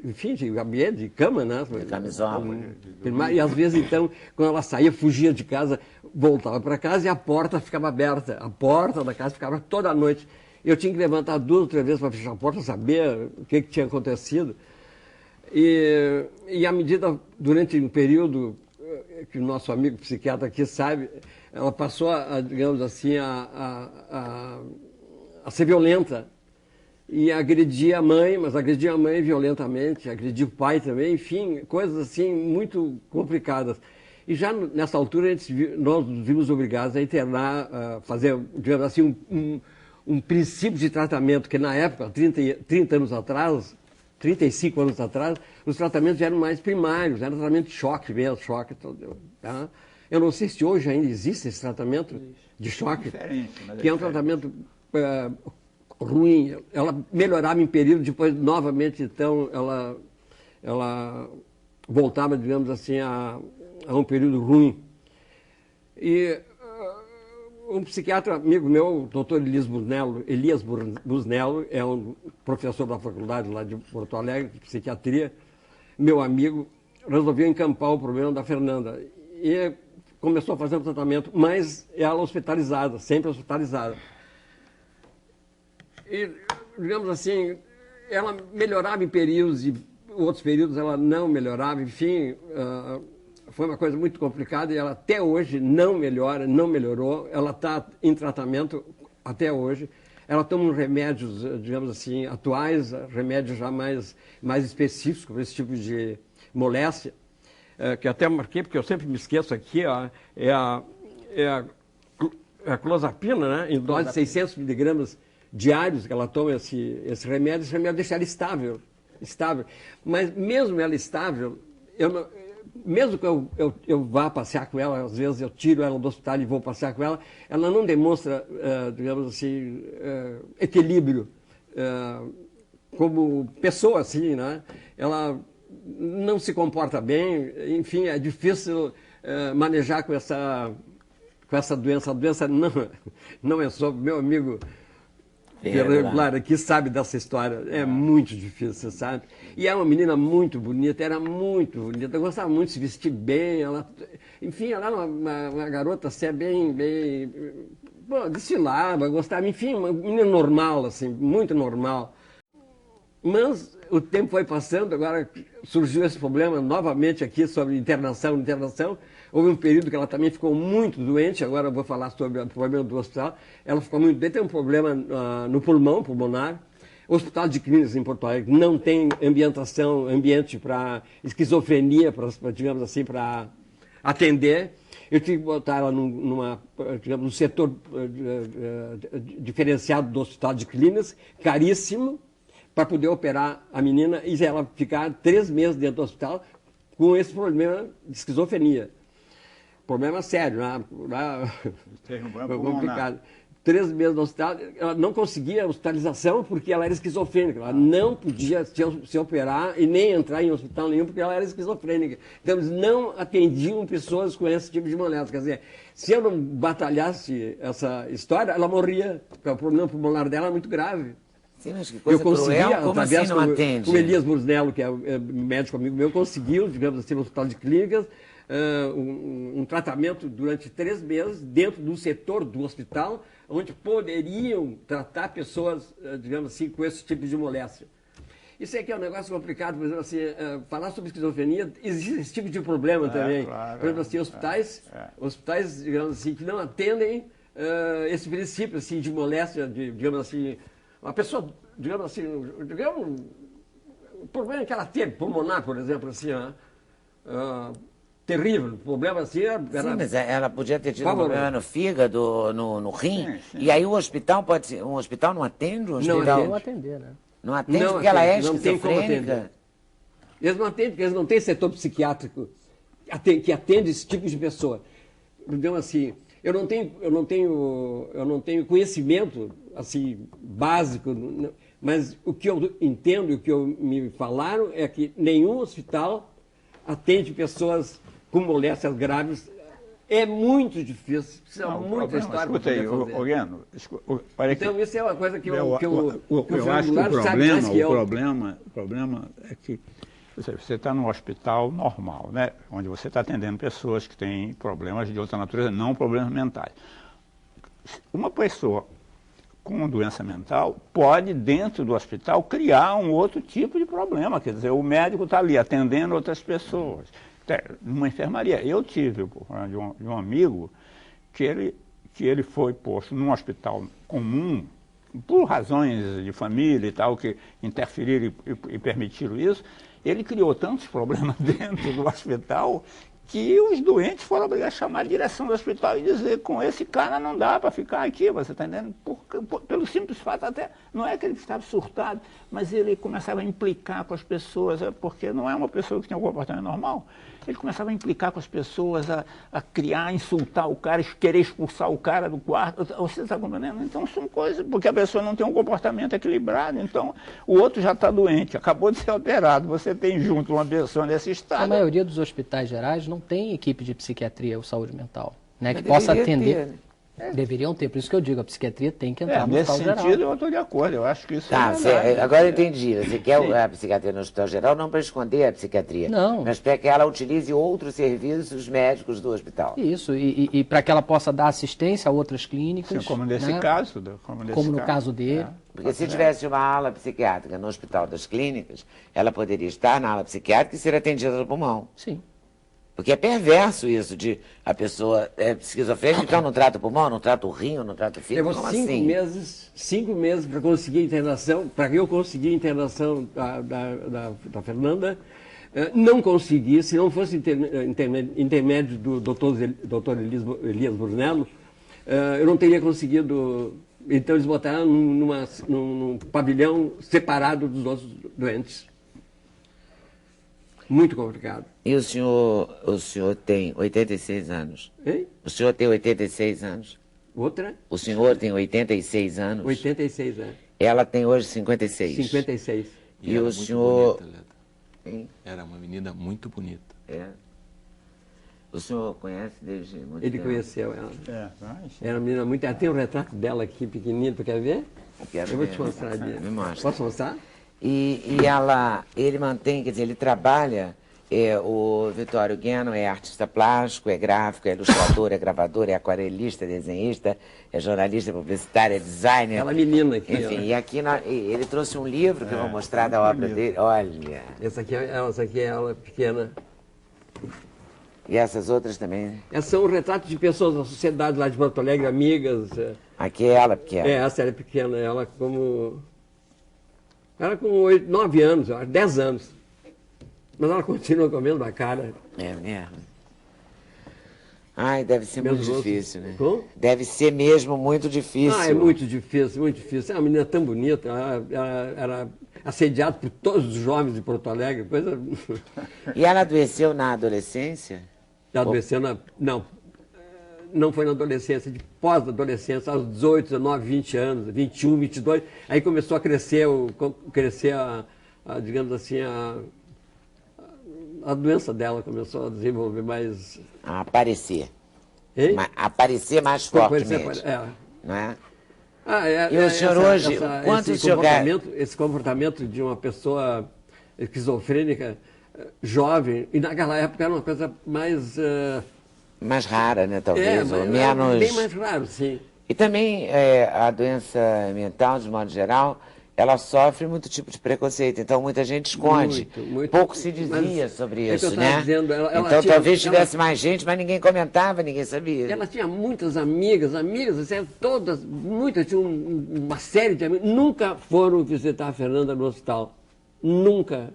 enfim, de gabinete, de cama, né? De camisola. E às vezes, então, quando ela saía, fugia de casa, voltava para casa e a porta ficava aberta. A porta da casa ficava toda a noite. Eu tinha que levantar 2 ou 3 vezes para fechar a porta, saber o que tinha acontecido. E à medida, durante um período que o nosso amigo psiquiatra aqui sabe, ela passou, digamos assim, a ser violenta. E agredia a mãe, mas agredia a mãe violentamente, agredia o pai também, enfim, coisas assim muito complicadas. E já nessa altura nós nos vimos obrigados a internar, fazer, digamos assim, um princípio de tratamento, que na época, 30 anos atrás, 35 anos atrás, os tratamentos eram mais primários, era tratamento de choque mesmo, choque. Tá? Eu não sei se hoje ainda existe esse tratamento de choque, que é um tratamento ruim. Ela melhorava em período, depois novamente, então, ela voltava, digamos assim, a um período ruim. E um psiquiatra amigo meu, o doutor Elias Busnello, é um professor da faculdade lá de Porto Alegre, de psiquiatria, meu amigo, resolveu encampar o problema da Fernanda. E começou a fazer um tratamento, mas ela hospitalizada, sempre hospitalizada. E, digamos assim, ela melhorava em períodos e outros períodos ela não melhorava, enfim, foi uma coisa muito complicada e ela até hoje não melhora, não melhorou, ela está em tratamento até hoje, ela toma remédios, digamos assim, atuais, remédios já mais específicos para esse tipo de moléstia, que eu até marquei, porque eu sempre me esqueço aqui, ó, é a clozapina, né, em dose de 600 miligramas diários que ela toma esse remédio deixa ela estável. Mas mesmo ela estável, mesmo que eu vá passear com ela, às vezes eu tiro ela do hospital e vou passear com ela, ela não demonstra, digamos assim, equilíbrio como pessoa, assim, né? Ela não se comporta bem, enfim, é difícil manejar com essa doença. A doença não é só meu amigo regular aqui sabe dessa história, é muito difícil, sabe? E é uma menina muito bonita, era muito bonita, gostava muito de se vestir bem, enfim, ela era uma garota assim, bem, bom, desfilava, gostava, enfim, uma menina normal, assim, muito normal. Mas o tempo foi passando, agora surgiu esse problema novamente aqui sobre internação. Houve um período que ela também ficou muito doente, agora eu vou falar sobre o problema do hospital. Ela ficou muito doente, tem um problema no pulmonar. O Hospital de Clínicas em Porto Alegre não tem ambiente para esquizofrenia, digamos assim, para atender. Eu tive que botar ela num setor diferenciado do Hospital de Clínicas, caríssimo, para poder operar a menina e ela ficar 3 meses dentro do hospital com esse problema de esquizofrenia. Problema sério, né? Foi complicado. 3 meses no hospital, ela não conseguia hospitalização porque ela era esquizofrênica. Ela não podia se operar e nem entrar em hospital nenhum porque ela era esquizofrênica. Então, eles não atendiam pessoas com esse tipo de moléstia. Quer dizer, se eu não batalhasse essa história, ela morria, porque o problema pulmonar dela é muito grave. Sim, mas que coisa eu conseguia, cruel, como assim não atende? O Elias Busnello, que é médico amigo meu, conseguiu, digamos assim, no Hospital de Clínicas, um tratamento durante 3 meses dentro do setor do hospital, onde poderiam tratar pessoas, digamos assim, com esse tipo de moléstia. Isso aqui é um negócio complicado, por exemplo, assim, falar sobre esquizofrenia, existe esse tipo de problema também. Claro, por exemplo, assim, hospitais, digamos assim, que não atendem esse princípio assim, de moléstia, digamos assim, uma pessoa, digamos assim, o problema que ela teve, pulmonar, por exemplo, assim, terrível. O problema assim era... Sim, mas ela podia ter tido um Pavoroso. problema no fígado, no rim, Sim, sim. e aí o hospital pode ser... Um hospital não atende? Um hospital Não atender, né? não atende Não porque ela é atende, não tem como esquizofrênica? atender. Eles não atendem, porque eles não têm setor psiquiátrico que atende esse tipo de pessoa. Então, assim, eu não tenho conhecimento assim básico, mas o que eu entendo, o que me falaram é que nenhum hospital atende pessoas com moléstias graves. É muito difícil, precisa muita história para escuta aí, poder fazer. Oriano, olha aqui. Então, isso é uma coisa que Eu acho que o problema é que você está num hospital normal, né, onde você está atendendo pessoas que têm problemas de outra natureza, não problemas mentais. Uma pessoa com uma doença mental pode, dentro do hospital, criar um outro tipo de problema. Quer dizer, o médico está ali atendendo outras pessoas. Numa enfermaria. Eu tive o problema de um amigo que ele foi posto num hospital comum, por razões de família e tal, que interferiram e permitiram isso. Ele criou tantos problemas dentro do hospital que os doentes foram obrigados a chamar a direção do hospital e dizer: com esse cara não dá para ficar aqui, você está entendendo? Pelo simples fato, até não é que ele estava surtado, mas ele começava a implicar com as pessoas, porque não é uma pessoa que tem um comportamento normal. Ele começava a implicar com as pessoas, a criar, a insultar o cara, querer expulsar o cara do quarto. Você está compreendendo? Então são coisas, porque a pessoa não tem um comportamento equilibrado, então o outro já está doente, acabou de ser operado, você tem junto uma pessoa nesse estado. A maioria dos hospitais gerais não tem equipe de psiquiatria ou saúde mental, né, que possa atender. Deveriam ter, por isso que eu digo, a psiquiatria tem que entrar no nesse hospital sentido geral. eu estou de acordo, eu acho que isso Tá, é verdade. agora eu entendi. Você quer a psiquiatria no hospital geral não para esconder a psiquiatria, Não. mas para que ela utilize outros serviços médicos do hospital. Isso, e para que ela possa dar assistência a outras clínicas. Sim, como nesse né, caso. como no caso dele. Porque se tivesse uma ala psiquiátrica no hospital das clínicas, ela poderia estar na ala psiquiátrica e ser atendida no pulmão. Sim. Porque é perverso isso de a pessoa é esquizofrênica, então não trata o pulmão, não trata o rim, não trata o fígado, Levou como assim? 5 meses para conseguir a internação, para que eu conseguir a internação da Fernanda. Não consegui, se não fosse intermédio do doutor Elias Brunello, eu não teria conseguido. Então eles botaram num pavilhão separado dos outros doentes. Muito complicado. E o senhor tem 86 anos. Hein? O senhor tem 86 anos. Outra? O senhor tem 86 anos. 86 anos. Ela tem hoje 56. 56. E era o muito senhor... bonita, Leda. Hein? Era uma menina muito bonita. É. O senhor conhece desde muito Ele tempo? conheceu ela. Mas, Era uma menina muito... Tem um retrato dela aqui, pequenino, tu quer ver? Quero Eu vou ver. te mostrar. Me mostra. Posso mostrar? E ele mantém, quer dizer, ele trabalha, o Vitório Gueno é artista plástico, é gráfico, é ilustrador, é gravador, é aquarelista, é desenhista, é jornalista, é publicitário, é designer. Aquela menina aqui. Enfim, ó. e aqui ele trouxe um livro que eu vou mostrar da obra dele. Olha. Essa aqui é ela pequena. E essas outras também. Essas são retratos de pessoas da sociedade lá de Porto Alegre, amigas. Aqui é ela pequena. Essa era pequena, ela com 9 anos, eu acho, 10 anos. Mas ela continua comendo a cara. É mesmo. Ai, deve ser Meus muito rostos. difícil, né? Como? Deve ser mesmo muito difícil. É muito difícil, muito difícil. É uma menina tão bonita, ela era assediada por todos os jovens de Porto Alegre. Coisa... E ela adoeceu na adolescência? Ela adoeceu não foi na adolescência, de pós-adolescência, aos 18, 19, 20 anos, 21, 22. Aí começou a crescer, digamos assim, a doença dela começou a desenvolver mais... A aparecer. Hein? Aparecer mais fortemente. É. Não é? E o senhor hoje, quanto o senhor ganha? Esse comportamento de uma pessoa esquizofrênica, jovem, e naquela época era uma coisa mais... mais rara, né, talvez, ou menos... bem mais raro, sim. E também a doença mental, de modo geral, ela sofre muito tipo de preconceito, então muita gente esconde. Muito. Pouco se dizia sobre é que eu isso, tava né? dizendo, ela então tinha- talvez ela- tivesse mais gente, mas ninguém comentava, ninguém sabia. Ela tinha muitas amigas, assim, todas, muitas, tinha uma série de amigas, nunca foram visitar a Fernanda no hospital. Nunca.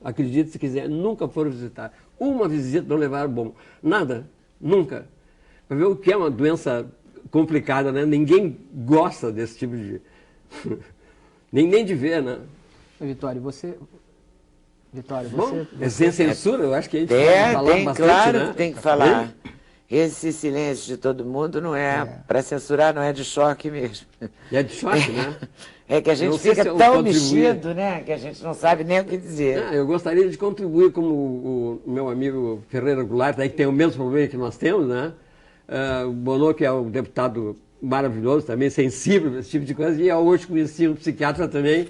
acredite se quiser, nunca foram visitar. Uma visita não levaram bom. Nada, nunca. Para ver o que é uma doença complicada, né? Ninguém gosta desse tipo de... nem de ver, né? Vitório, você... Bom, sem censura, eu acho que a gente pode falar bastante, claro, né? que tem que falar. Esse silêncio de todo mundo não é para censurar, não é de choque mesmo. E é de choque, né? É que a gente fica tão mexido, né? Que a gente não sabe nem o que dizer. Eu gostaria de contribuir, como o meu amigo Ferreira Goulart, que tem o mesmo problema que nós temos, né? O Bonô, que é um deputado maravilhoso também, sensível a esse tipo de coisa, e hoje conheci um psiquiatra também,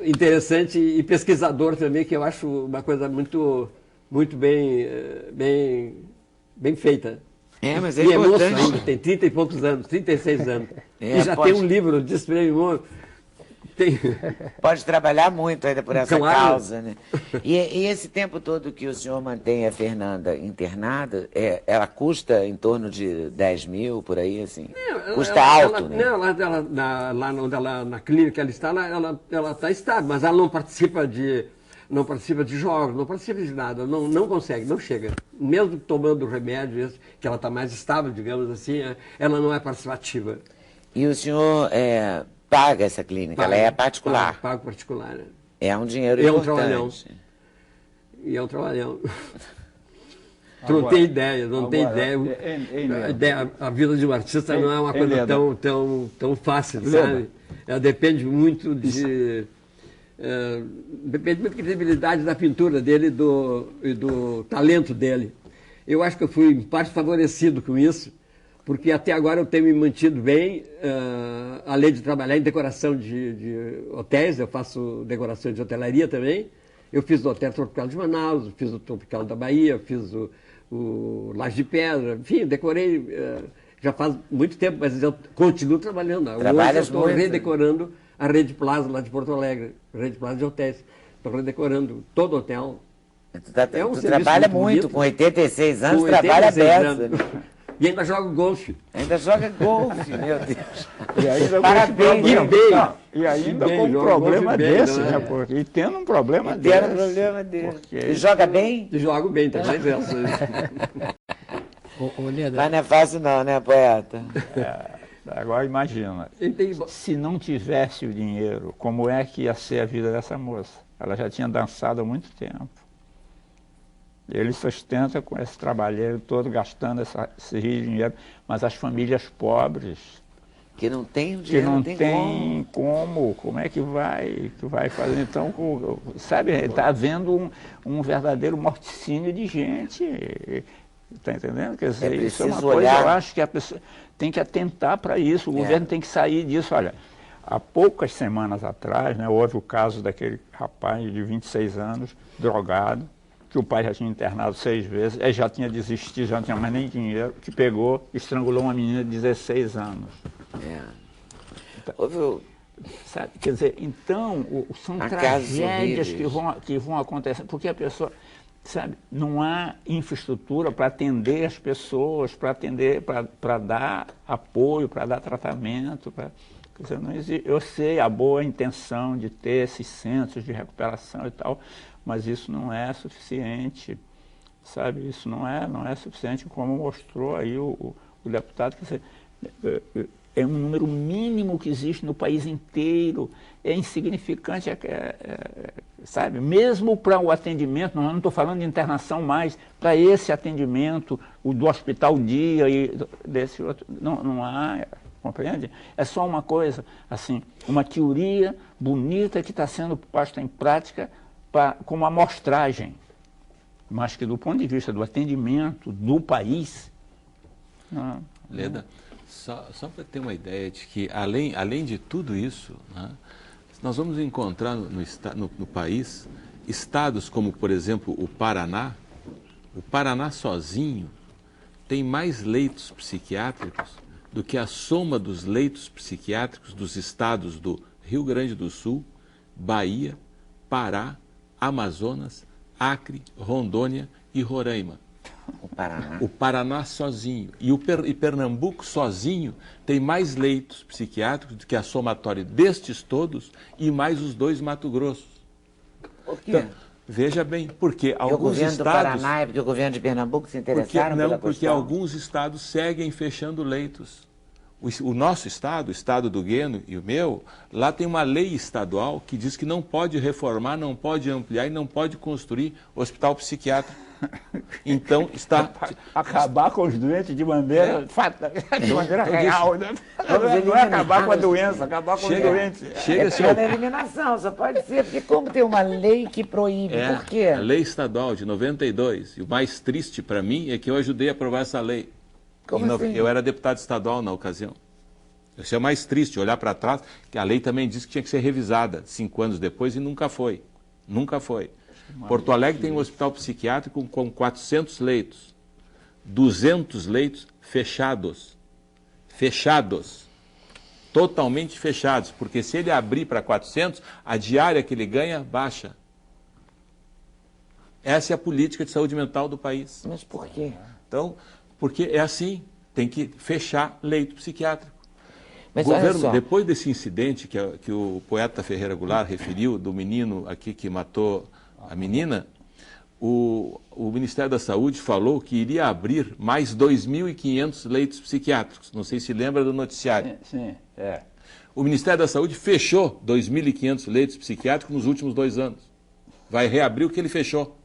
interessante e pesquisador também, que eu acho uma coisa muito bem feita. Mas é e importante. É moço ainda, tem 30 e poucos anos, 36 anos. E já pode... tem um livro de prêmio. Pode trabalhar muito ainda por essa causa, né? E esse tempo todo que o senhor mantém a Fernanda internada, ela custa em torno de 10 mil, por aí, assim? Custa alto, né? Não, lá onde na clínica ela está estável, mas ela não participa de jogos, não participa de nada, não consegue, não chega. Mesmo tomando remédio, que ela está mais estável, digamos assim, ela não é participativa. E o senhor paga essa clínica? Ela é particular? Pago particular. Né? É um dinheiro importante. E é um trabalhão. Tu não tem ideia, não tem ideia. A vida de um artista não é uma coisa tão fácil, sabe? Ela depende muito depende muito da credibilidade da pintura dele e do talento dele. Eu acho que eu fui, em parte, favorecido com isso, porque até agora eu tenho me mantido bem, além de trabalhar em decoração de hotéis, eu faço decoração de hotelaria também. Eu fiz o Hotel Tropical de Manaus, fiz o Tropical da Bahia, fiz o Laje de Pedra, enfim, decorei já faz muito tempo, mas eu continuo trabalhando. Hoje eu estou redecorando a Rede Plaza lá de Porto Alegre, Rede Plaza de hotéis. Estou redecorando todo o hotel. Tu trabalha muito, com 86 anos, trabalha aberto. E ainda joga golfe. Ainda joga golfe, meu Deus. E ainda parabéns. E ainda com um problema desse, né? Porque, e tendo um problema desse. E joga bem? Jogo bem, também. Mas não é fácil não, né, poeta? Agora imagina, se não tivesse o dinheiro, como é que ia ser a vida dessa moça? Ela já tinha dançado há muito tempo. Ele sustenta com esse trabalheiro todo, gastando esse dinheiro, mas as famílias pobres... Que não tem dinheiro, não tem como é que vai fazer? Então, sabe, está havendo um verdadeiro morticínio de gente, está entendendo? Quer dizer, isso é uma coisa, eu acho que a pessoa tem que atentar para isso, o governo tem que sair disso. Olha, há poucas semanas atrás, né, houve o caso daquele rapaz de 26 anos, drogado, que o pai já tinha internado 6 vezes, ele já tinha desistido, já não tinha mais nem dinheiro, que pegou, estrangulou uma menina de 16 anos. Sabe? Quer dizer, então, são tragédias que vão acontecer, porque a pessoa, sabe, não há infraestrutura para atender as pessoas, para dar apoio, para dar tratamento. Quer dizer, não existe, eu sei a boa intenção de ter esses centros de recuperação e tal, mas isso não é suficiente, sabe? Isso não é suficiente, como mostrou aí o deputado. Quer dizer, é um número mínimo que existe no país inteiro, é insignificante, sabe? Mesmo para o atendimento, não estou falando de internação mais, para esse atendimento, o do hospital dia e desse outro, não há, compreende? É só uma coisa, assim, uma teoria bonita que está sendo posta em prática como amostragem, mas que do ponto de vista do atendimento do país... Leda, só para ter uma ideia de que, além de tudo isso, né, nós vamos encontrar no país estados como, por exemplo, o Paraná. O Paraná sozinho tem mais leitos psiquiátricos do que a soma dos leitos psiquiátricos dos estados do Rio Grande do Sul, Bahia, Pará, Amazonas, Acre, Rondônia e Roraima. O Paraná sozinho. E Pernambuco sozinho tem mais leitos psiquiátricos do que a somatória destes todos e mais os 2 Mato Grossos. Por quê? Então, veja bem, porque E o alguns governo do estados... Paraná e o governo de Pernambuco se Porque, interessaram não, pela porque questão? alguns estados seguem fechando leitos. O nosso estado, o estado do Gueno e o meu, lá tem uma lei estadual que diz que não pode reformar, não pode ampliar e não pode construir hospital psiquiátrico. Então está... Acabar com os doentes de maneira, de maneira real. Né? Vamos Não é acabar com a eliminar, doença, acabar com os doentes. Chega-se É pela eliminação, só pode ser, porque como tem uma lei que proíbe, por quê? a lei estadual de 92, e o mais triste para mim é que eu ajudei a aprovar essa lei. Como assim? Eu era deputado estadual na ocasião. Isso é o mais triste, olhar para trás, que a lei também disse que tinha que ser revisada 5 anos depois e nunca foi. Nunca foi. Porto Alegre tem um hospital psiquiátrico com 400 leitos. 200 leitos fechados. Fechados. Totalmente fechados. Porque se ele abrir para 400, a diária que ele ganha baixa. Essa é a política de saúde mental do país. Mas por quê? Então, porque é assim, tem que fechar leito psiquiátrico. Mas O olha governo, só, depois desse incidente que o poeta Ferreira Goulart referiu, do menino aqui que matou a menina, o Ministério da Saúde falou que iria abrir mais 2.500 leitos psiquiátricos. Não sei se lembra do noticiário. Sim, é. O Ministério da Saúde fechou 2.500 leitos psiquiátricos nos últimos 2 anos. Vai reabrir o que ele fechou.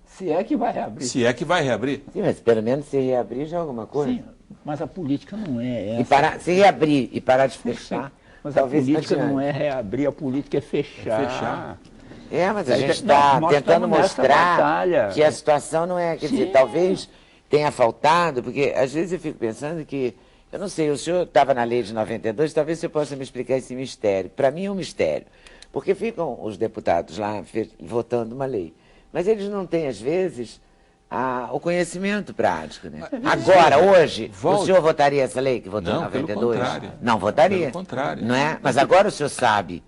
Se é que vai reabrir. Se é que vai reabrir. sim, mas pelo menos se reabrir já é alguma coisa. Sim, mas a política não é essa. E parar, se reabrir e parar de fechar, Mas a talvez política adiante. não é reabrir, a política é fechar. É fechar. É, mas a Aí, gente não, está nós tentando estamos nessa mostrar batalha. que a situação não é, quer dizer, Sim. talvez tenha faltado, porque às vezes eu fico pensando que, eu não sei, o senhor estava na lei de 92, talvez você possa me explicar esse mistério. Para mim é um mistério, porque ficam os deputados lá votando uma lei, mas eles não têm, às vezes, o conhecimento prático, né? Agora, hoje, o senhor votaria essa lei que votou em Não, pelo 92? contrário. Não votaria. Pelo contrário. Não é? Mas agora o senhor sabe,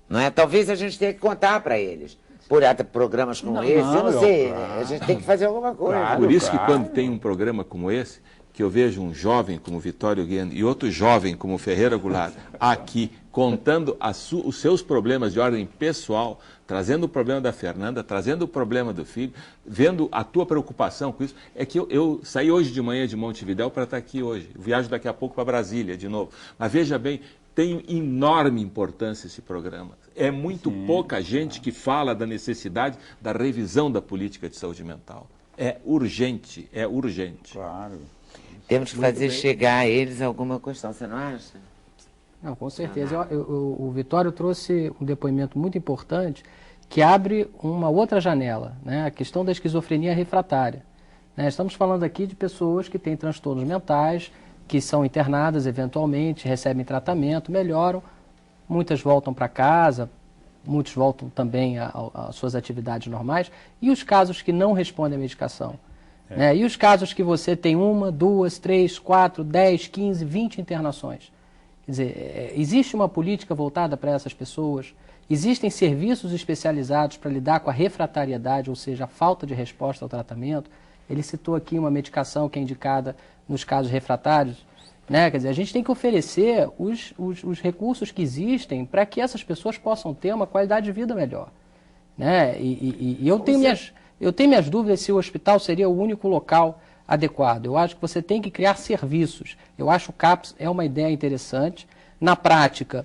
não é? Talvez a gente tenha que contar para eles. Por programas como esse, eu não sei, claro. a gente tem que fazer alguma coisa. Claro. Por isso que quando tem um programa como esse, que eu vejo um jovem como Vitório Gueno e outro jovem como Ferreira Goulart aqui contando os seus problemas de ordem pessoal, trazendo o problema da Fernanda, trazendo o problema do filho, vendo a tua preocupação com isso, é que eu saí hoje de manhã de Montevidéu para estar aqui hoje. Eu viajo daqui a pouco para Brasília de novo. Mas veja bem, tem enorme importância esse programa. É muito pouca gente que fala da necessidade da revisão da política de saúde mental. É urgente, é urgente. Claro. Temos que fazer chegar a eles alguma questão, você não acha? Não, com certeza. O Vitório trouxe um depoimento muito importante que abre uma outra janela, né? A questão da esquizofrenia refratária. Né? Estamos falando aqui de pessoas que têm transtornos mentais, que são internadas eventualmente, recebem tratamento, melhoram, muitas voltam para casa, muitos voltam também às suas atividades normais, e os casos que não respondem à medicação. Né? E os casos que você tem 1, 2, 3, 4, 10, 15, 20 internações. Quer dizer, existe uma política voltada para essas pessoas, existem serviços especializados para lidar com a refratariedade, ou seja, a falta de resposta ao tratamento. Ele citou aqui uma medicação que é indicada nos casos refratários. Né? Quer dizer, a gente tem que oferecer os recursos que existem para que essas pessoas possam ter uma qualidade de vida melhor. Né? E eu tenho minhas dúvidas se o hospital seria o único local adequado. Eu acho que você tem que criar serviços. Eu acho que o CAPS é uma ideia interessante. Na prática,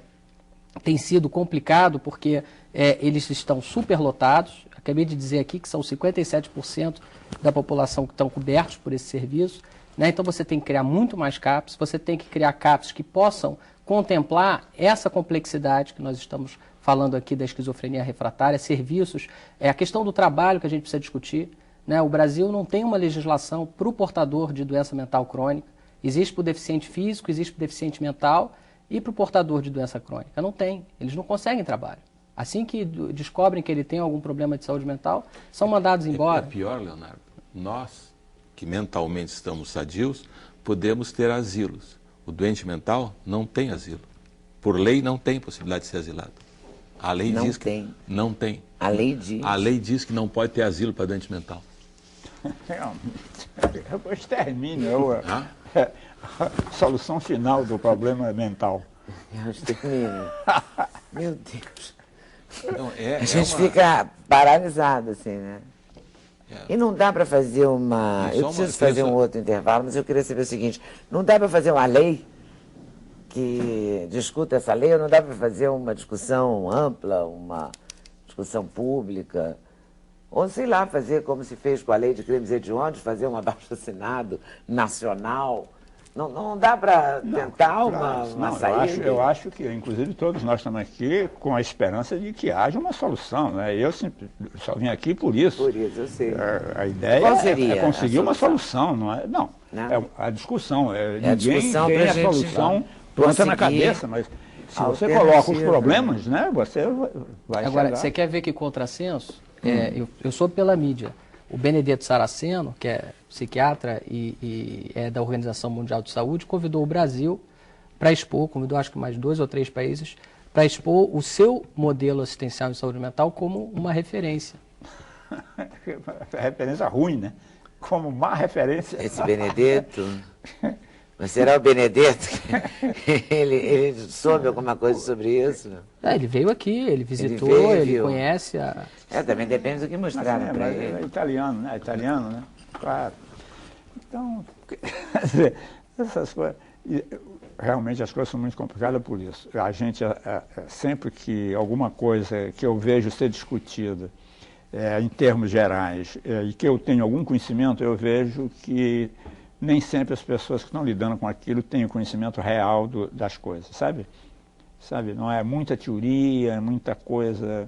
tem sido complicado porque eles estão superlotados. Acabei de dizer aqui que são 57% da população que estão cobertos por esse serviço. Né? Então você tem que criar muito mais CAPS, você tem que criar CAPS que possam contemplar essa complexidade que nós estamos falando aqui da esquizofrenia refratária, serviços, a questão do trabalho que a gente precisa discutir. Né? O Brasil não tem uma legislação para o portador de doença mental crônica. Existe para o deficiente físico, existe para o deficiente mental e para o portador de doença crônica. Não tem, eles não conseguem trabalho. Assim que descobrem que ele tem algum problema de saúde mental, são mandados embora. É pior, Leonardo, nós que mentalmente estamos sadios, podemos ter asilos. O doente mental não tem asilo. Por lei não tem possibilidade de ser asilado. A lei Não diz tem. que não tem. A lei diz. A lei diz que não pode ter asilo para doente mental. O extermínio é a solução final do problema mental. É o extermínio. Meu Deus. Não, A gente fica paralisado, assim, né? E não dá para fazer uma... Eu preciso fazer um outro intervalo, mas eu queria saber o seguinte, não dá para fazer uma lei que discuta essa lei, ou não dá para fazer uma discussão ampla, uma discussão pública, ou sei lá, fazer como se fez com a lei de crimes hediondos, fazer um abaixo-assinado nacional. Não dá para tentar uma saída? Eu acho que, inclusive, todos nós estamos aqui com a esperança de que haja uma solução, né? Eu só vim aqui por isso. Por isso, eu sei. A ideia é conseguir uma solução, não é? Não. É a discussão. Ninguém tem a solução pronta na cabeça, mas se você coloca os problemas, né, você vai Agora, chegar. você quer ver que contrassenso? Eu sou pela mídia. O Benedetto Saraceno, que é psiquiatra e é da Organização Mundial de Saúde, convidou o Brasil para expor, convidou acho que mais 2 ou 3 países, para expor o seu modelo assistencial em saúde mental como uma referência. Referência ruim, né? Como má referência. Esse Benedetto... Mas será o Benedetto? ele soube alguma coisa sobre isso? Ele veio aqui, ele visitou, ele conhece a... Também depende do que mostraram para ele. É italiano, né? Italiano, né? Claro. Então, essas coisas... Realmente as coisas são muito complicadas por isso. A gente, sempre que alguma coisa que eu vejo ser discutida em termos gerais e que eu tenho algum conhecimento, eu vejo que nem sempre as pessoas que estão lidando com aquilo têm o conhecimento real das coisas, sabe? Não é muita teoria, muita coisa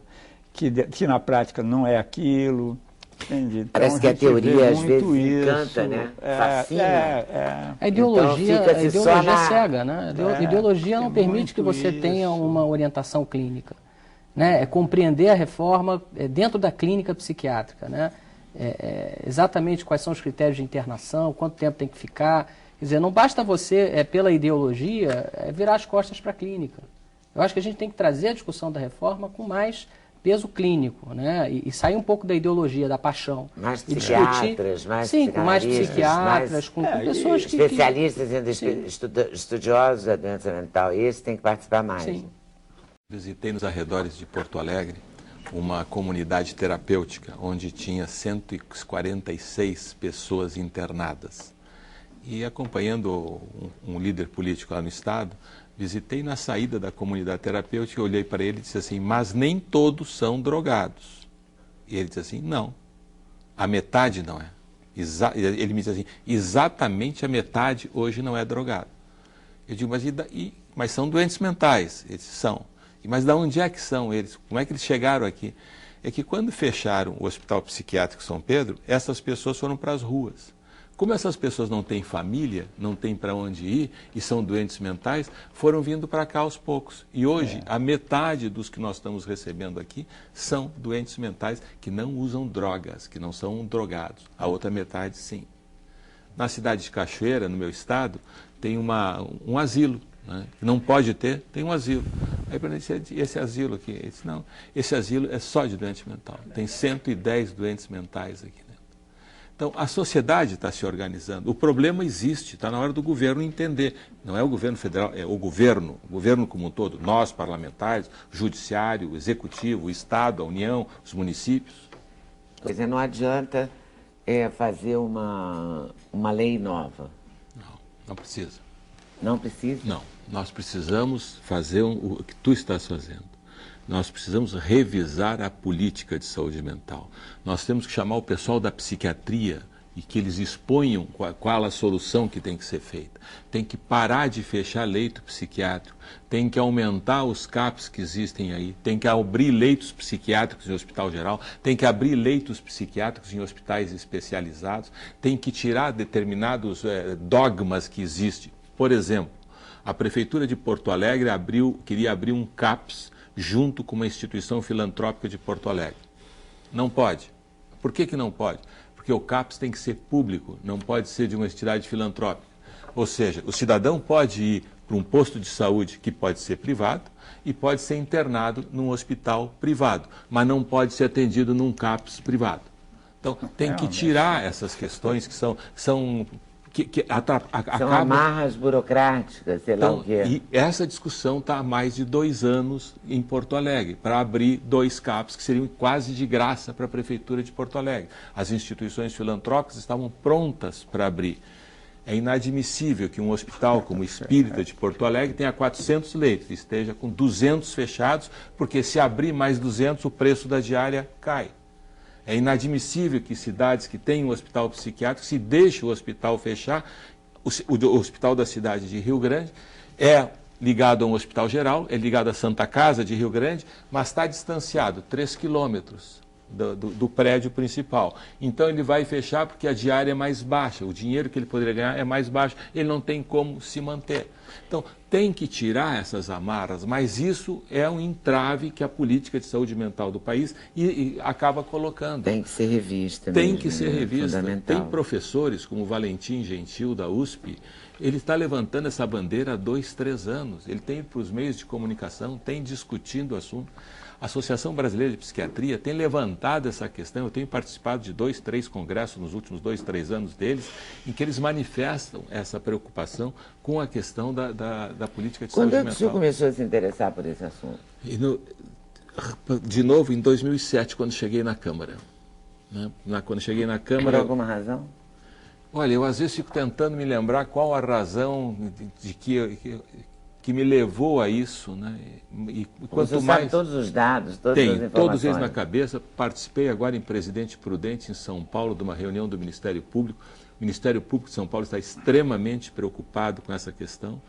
que na prática não é aquilo. Entende? Então, parece que a teoria às vezes encanta, né? Fascina. A ideologia, então, a ideologia é cega, né? A ideologia não permite que você tenha uma orientação clínica, né? É compreender a reforma dentro da clínica psiquiátrica, né? Exatamente quais são os critérios de internação, quanto tempo tem que ficar. Quer dizer, não basta você, pela ideologia, virar as costas para a clínica. Eu acho que a gente tem que trazer a discussão da reforma com mais peso clínico, né? E sair um pouco da ideologia, da paixão. Mais psiquiatras, com mais psiquiatras, com pessoas que... Especialistas, estudiosos da doença mental, esse tem que participar mais. Sim. Visitei nos arredores de Porto Alegre uma comunidade terapêutica onde tinha 146 pessoas internadas. E acompanhando um líder político lá no estado, visitei na saída da comunidade terapêutica, olhei para ele e disse assim, mas nem todos são drogados. E ele disse assim, não, a metade não é. Ele me disse assim, exatamente a metade hoje não é drogado. Eu digo, mas são doentes mentais? Eles são. Mas de onde é que são eles? Como é que eles chegaram aqui? É que quando fecharam o Hospital Psiquiátrico São Pedro, essas pessoas foram para as ruas. Como essas pessoas não têm família, não têm para onde ir e são doentes mentais, foram vindo para cá aos poucos. E hoje, a metade dos que nós estamos recebendo aqui são doentes mentais que não usam drogas, que não são drogados. A outra metade, sim. Na cidade de Cachoeira, no meu estado, tem um asilo. Né? Não pode ter, tem um asilo. Aí para ele disse, esse asilo aqui, ele disse, não, esse asilo é só de doente mental. Tem 110 doentes mentais aqui dentro. Então, a sociedade está se organizando. O problema existe, está na hora do governo entender. Não é o governo federal, é o governo como um todo. Nós, parlamentares, o judiciário, o executivo, o Estado, a União, os municípios. Quer dizer, não adianta fazer uma lei nova. Não precisa. Não precisa? Não. Nós precisamos fazer o que tu estás fazendo. Nós precisamos revisar a política de saúde mental. Nós temos que chamar o pessoal da psiquiatria e que eles exponham qual a solução que tem que ser feita. Tem que parar de fechar leito psiquiátrico, tem que aumentar os CAPs que existem aí, tem que abrir leitos psiquiátricos em hospital geral, tem que abrir leitos psiquiátricos em hospitais especializados, tem que tirar determinados dogmas que existem. Por exemplo, a Prefeitura de Porto Alegre queria abrir um CAPS junto com uma instituição filantrópica de Porto Alegre. Não pode. Por que não pode? Porque o CAPS tem que ser público, não pode ser de uma entidade filantrópica. Ou seja, o cidadão pode ir para um posto de saúde que pode ser privado e pode ser internado num hospital privado, mas não pode ser atendido num CAPS privado. Então, tem que tirar essas questões que São amarras burocráticas, sei lá o quê. E essa discussão está há mais de 2 anos em Porto Alegre, para abrir 2 CAPs que seriam quase de graça para a Prefeitura de Porto Alegre. As instituições filantrópicas estavam prontas para abrir. É inadmissível que um hospital como o Espírita de Porto Alegre tenha 400 leitos e esteja com 200 fechados, porque se abrir mais 200, o preço da diária cai. É inadmissível que cidades que têm um hospital psiquiátrico se deixe o hospital fechar. O hospital da cidade de Rio Grande é ligado a um hospital geral, é ligado à Santa Casa de Rio Grande, mas está distanciado 3 quilômetros do prédio principal. Então ele vai fechar porque a diária é mais baixa, o dinheiro que ele poderia ganhar é mais baixo, ele não tem como se manter. Então tem que tirar essas amarras, mas isso é um entrave que a política de saúde mental do país acaba colocando. Tem que ser revista. Tem mesmo, que ser revista. Fundamental. Tem professores como Valentim Gentil da USP, ele está levantando essa bandeira há 2, 3 anos. Ele tem para os meios de comunicação, tem discutindo o assunto. A Associação Brasileira de Psiquiatria tem levantado essa questão. Eu tenho participado de 2, 3 congressos nos últimos 2, 3 anos deles, em que eles manifestam essa preocupação com a questão da política de saúde mental. Quando é que o senhor começou a se interessar por esse assunto? De novo, em 2007, quando cheguei na Câmara. Né? Quando cheguei na Câmara... Por alguma razão? Olha, eu às vezes fico tentando me lembrar qual a razão de que me levou a isso, né? E quanto você mais sabe todos os dados, todas as informações. todos eles na cabeça. Participei agora em Presidente Prudente, em São Paulo, de uma reunião do Ministério Público. O Ministério Público de São Paulo está extremamente preocupado com essa questão,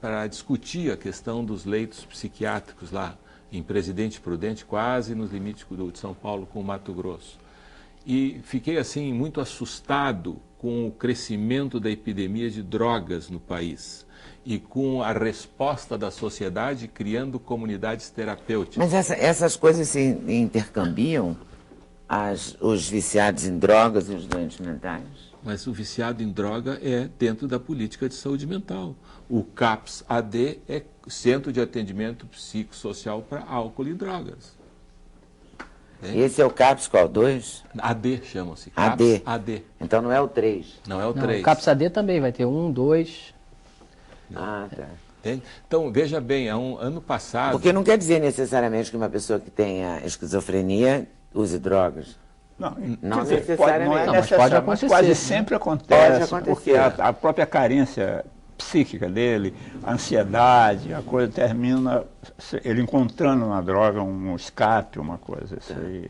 para discutir a questão dos leitos psiquiátricos lá em Presidente Prudente, quase nos limites de São Paulo com o Mato Grosso. E fiquei assim muito assustado com o crescimento da epidemia de drogas no país e com a resposta da sociedade criando comunidades terapêuticas. Mas essas coisas se intercambiam? Os viciados em drogas e os doentes mentais? Mas o viciado em droga é dentro da política de saúde mental. O CAPS-AD é Centro de Atendimento Psicossocial para Álcool e Drogas. Esse é o CAPS qual? 2? AD chama-se. AD. AD. Então não é o 3. Não é o Não, 3. o CAPS-AD também vai ter 1, 2... Ah, tá. Entende? Então, veja bem, ano passado... Porque não quer dizer necessariamente que uma pessoa que tenha esquizofrenia use drogas. Não, Não quer dizer, necessariamente. não é Não, mas necessário, pode mas acontecer, quase né? sempre acontece, Pode acontecer. porque a própria carência psíquica dele, a ansiedade, a coisa termina ele encontrando na droga um escape, uma coisa. Isso aí,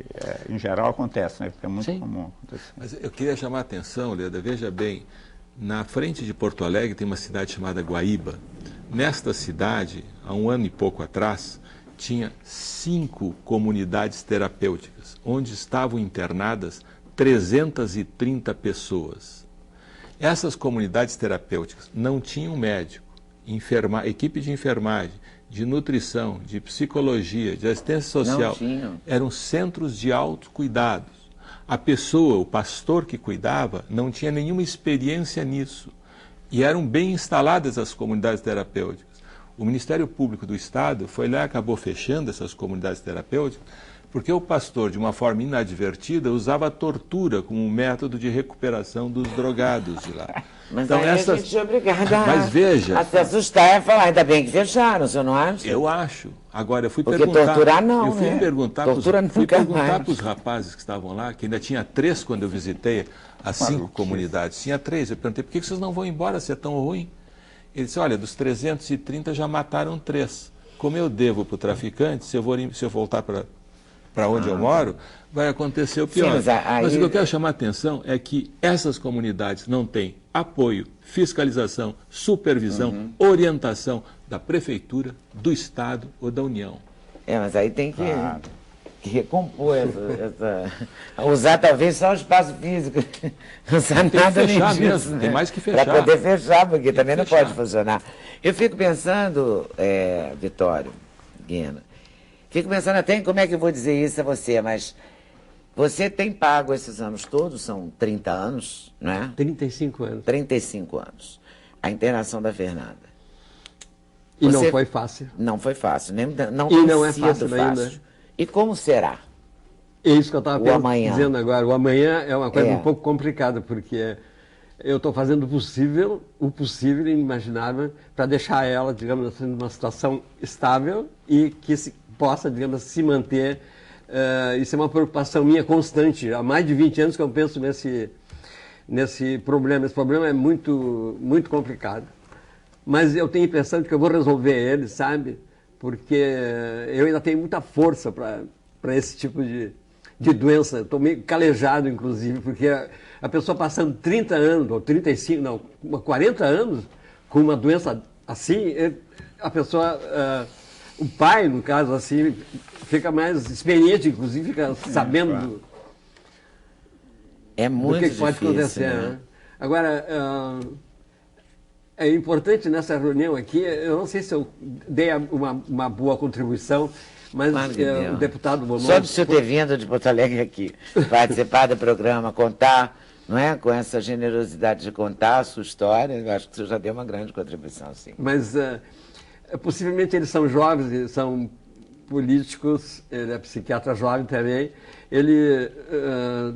em geral acontece, né? Porque é muito Sim. comum acontecer. Mas eu queria chamar a atenção, Leda, veja bem, na frente de Porto Alegre tem uma cidade chamada Guaíba. Nesta cidade, há 1 ano e pouco atrás, tinha 5 comunidades terapêuticas, onde estavam internadas 330 pessoas. Essas comunidades terapêuticas não tinham médico, equipe de enfermagem, de nutrição, de psicologia, de assistência social. Não tinham. Eram centros de autocuidados. A pessoa, o pastor que cuidava, não tinha nenhuma experiência nisso. E eram bem instaladas as comunidades terapêuticas. O Ministério Público do Estado foi lá e acabou fechando essas comunidades terapêuticas, porque o pastor, de uma forma inadvertida, usava a tortura como um método de recuperação dos drogados de lá. Mas então, aí a gente é obrigada Mas veja, a se assustar e falar, ainda bem que fecharam, você não acha? eu acho. Agora, eu fui Porque perguntar... torturar não, eu fui né? perguntar Tortura fui nunca perguntar mais. para os rapazes que estavam lá, que ainda tinha 3 quando eu visitei as 5 comunidades. Tinha 3. Eu perguntei, por que vocês não vão embora se é tão ruim? Ele disse, olha, dos 330 já mataram 3. Como eu devo para o traficante, se eu voltar para onde eu moro, vai acontecer o pior. Sim, mas o que eu quero chamar a atenção é que essas comunidades não têm apoio, fiscalização, supervisão, orientação da Prefeitura, do Estado ou da União. Mas aí tem que recompor usar talvez só o espaço físico. Não usar Tem que nada fechar além disso, mesmo, né? tem mais que fechar. Para poder fechar, porque também não fechar. pode funcionar. Eu fico pensando, Vitório, Guina, fico pensando até em como é que eu vou dizer isso a você, mas você tem pago esses anos todos, são 30 anos, não é? 35 anos. 35 anos. A internação da Fernanda. E não Você- foi fácil. Não foi fácil, nem, não E tem não é sido fácil ainda. E como será? É isso que eu O estava amanhã. dizendo agora. O amanhã é uma coisa É. um pouco complicada, porque eu estou fazendo o possível e inimaginável para deixar ela, digamos assim, numa situação estável e que possa, digamos, se manter. Isso é uma preocupação minha constante. Há mais de 20 anos que eu penso nesse problema. Esse problema é muito, muito complicado. Mas eu tenho a impressão de que eu vou resolver ele, sabe? Porque eu ainda tenho muita força para esse tipo de doença. Estou meio calejado, inclusive, porque a pessoa passando 30 anos, ou 35, não, 40 anos com uma doença assim, a pessoa, o pai, no caso assim, fica mais experiente, inclusive, fica sabendo claro. muito do que pode difícil, acontecer. Né? Agora, é importante nessa reunião aqui, eu não sei se eu dei uma boa contribuição, mas Claro que deu. o deputado Bonotti... Só de você ter vindo de Porto Alegre aqui, participar do programa, contar, não é? Com essa generosidade de contar a sua história, eu acho que você já deu uma grande contribuição, sim. Mas possivelmente eles são jovens, eles são políticos, ele é psiquiatra jovem também, ele,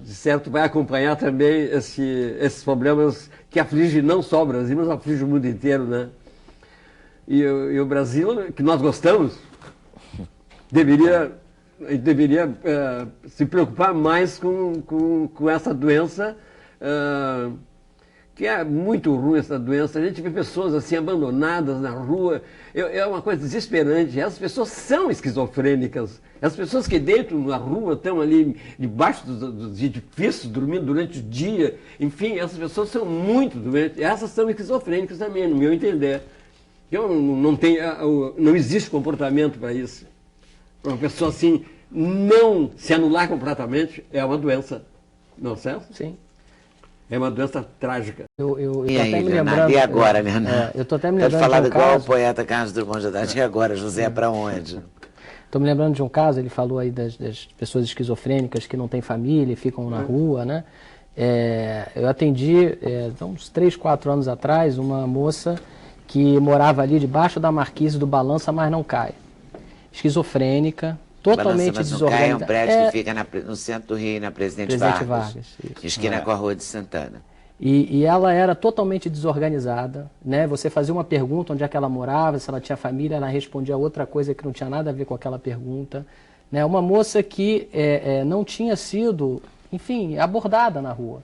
de certo, vai acompanhar também esses problemas que afligem não só o Brasil, mas afligem o mundo inteiro, né? E o Brasil, que nós gostamos, deveria se preocupar mais com essa doença, que é muito ruim essa doença. A gente vê pessoas assim abandonadas na rua, é uma coisa desesperante. Essas pessoas são esquizofrênicas. As pessoas que dentro na rua estão ali debaixo dos edifícios, dormindo durante o dia, enfim, essas pessoas são muito doentes. Essas são esquizofrênicas também, no meu entender. Não existe comportamento para isso. Uma pessoa assim, não se anular completamente é uma doença, não é certo? Sim. É uma doença trágica. Eu E tô aí, até me Leonardo? lembrando. E agora, Leonardo? Eu estou até me Pode lembrando falar de um igual o caso. poeta Carlos Drummond de Andrade. E agora, José, para onde? Estou me lembrando de um caso, ele falou aí das pessoas esquizofrênicas que não têm família e ficam na rua, né? Eu atendi, uns 3, 4 anos atrás, uma moça que morava ali debaixo da marquise do Balança, mas não cai. Esquizofrênica, totalmente desorganizada. É um prédio que fica no centro do Rio, na Presidente Vargas. Isso. Esquina com a Rua de Santana. E ela era totalmente desorganizada, né? Você fazia uma pergunta onde é que ela morava, se ela tinha família, ela respondia outra coisa que não tinha nada a ver com aquela pergunta, né? Uma moça que não tinha sido, enfim, abordada na rua.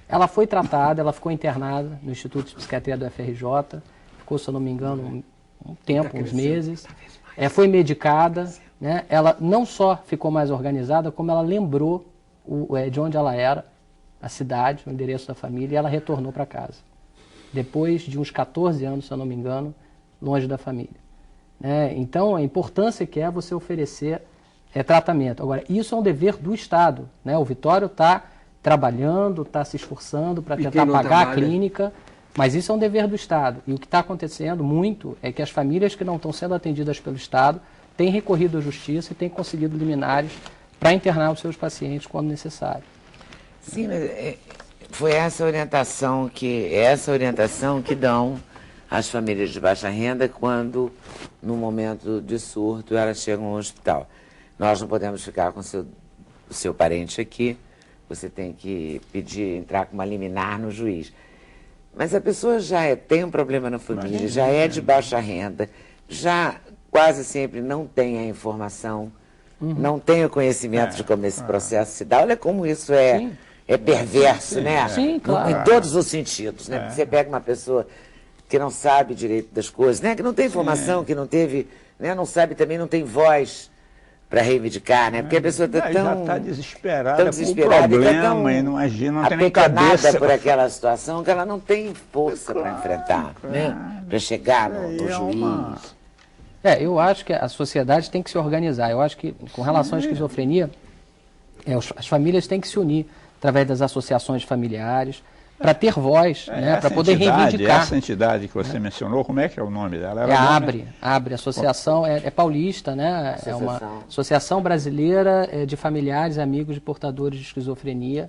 Ela foi tratada, ela ficou internada no Instituto de Psiquiatria do FRJ, ficou, se eu não me engano, um tempo, uns meses, foi medicada, né? Ela não só ficou mais organizada, como ela lembrou de onde ela era, a cidade, o endereço da família, e ela retornou para casa. Depois de uns 14 anos, se eu não me engano, longe da família. Então, a importância que é você oferecer tratamento. Agora, isso é um dever do Estado, né? O Vitório está trabalhando, está se esforçando para tentar pagar a clínica, mas isso é um dever do Estado. E o que está acontecendo muito é que as famílias que não estão sendo atendidas pelo Estado têm recorrido à Justiça e têm conseguido liminares para internar os seus pacientes quando necessário. Sim, mas foi essa orientação que dão às famílias de baixa renda quando, no momento de surto, elas chegam ao hospital. Nós não podemos ficar com o seu parente aqui, você tem que entrar com uma liminar no juiz. Mas a pessoa já tem um problema na família, já é de baixa renda, já quase sempre não tem a informação, não tem o conhecimento de como esse processo se dá. Olha como isso é perverso, né? Sim, claro. Em todos os sentidos, né? Porque você pega uma pessoa que não sabe direito das coisas, né? Que não tem informação, que não teve, né? Não sabe também, não tem voz para reivindicar, né? Porque a pessoa está já está desesperada com o problema e não imagina, não tem nem cabeça por aquela situação que ela não tem força para enfrentar, né? Para chegar no juiz. Eu acho que a sociedade tem que se organizar. Eu acho que, com relação à esquizofrenia, as famílias têm que se unir através das associações familiares, para ter voz, né, para poder reivindicar. Essa entidade que você mencionou, como é que é o nome dela? Abre, associação, é paulista, né? É uma associação brasileira de familiares e amigos de portadores de esquizofrenia.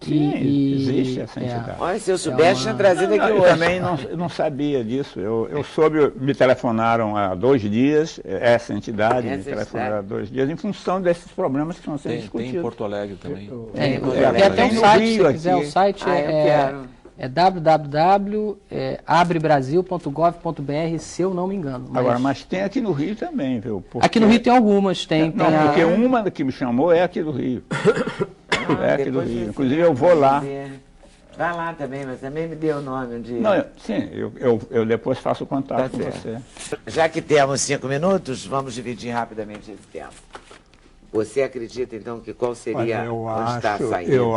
Existe essa entidade. Olha, se eu soubesse, tinha trazido aqui hoje. Eu também não sabia disso. Eu soube, me telefonaram há 2 dias, essa entidade me telefonaram há 2 dias, em função desses problemas que estão sendo discutidos. Tem em Porto Alegre também. Tem até um site, se quiser, o site É www.abrebrasil.gov.br, se eu não me engano. Agora, mas tem aqui no Rio também, viu? Porque... Aqui no Rio tem algumas, tem. Não, porque uma que me chamou é aqui do Rio. É aqui do Rio. Inclusive eu vou lá. Vai lá também, mas também me dê o nome um dia. Não, sim, eu depois faço contato com você. Já que temos 5 minutos, vamos dividir rapidamente esse tempo. Você acredita, então, que qual seria onde está a saída? Eu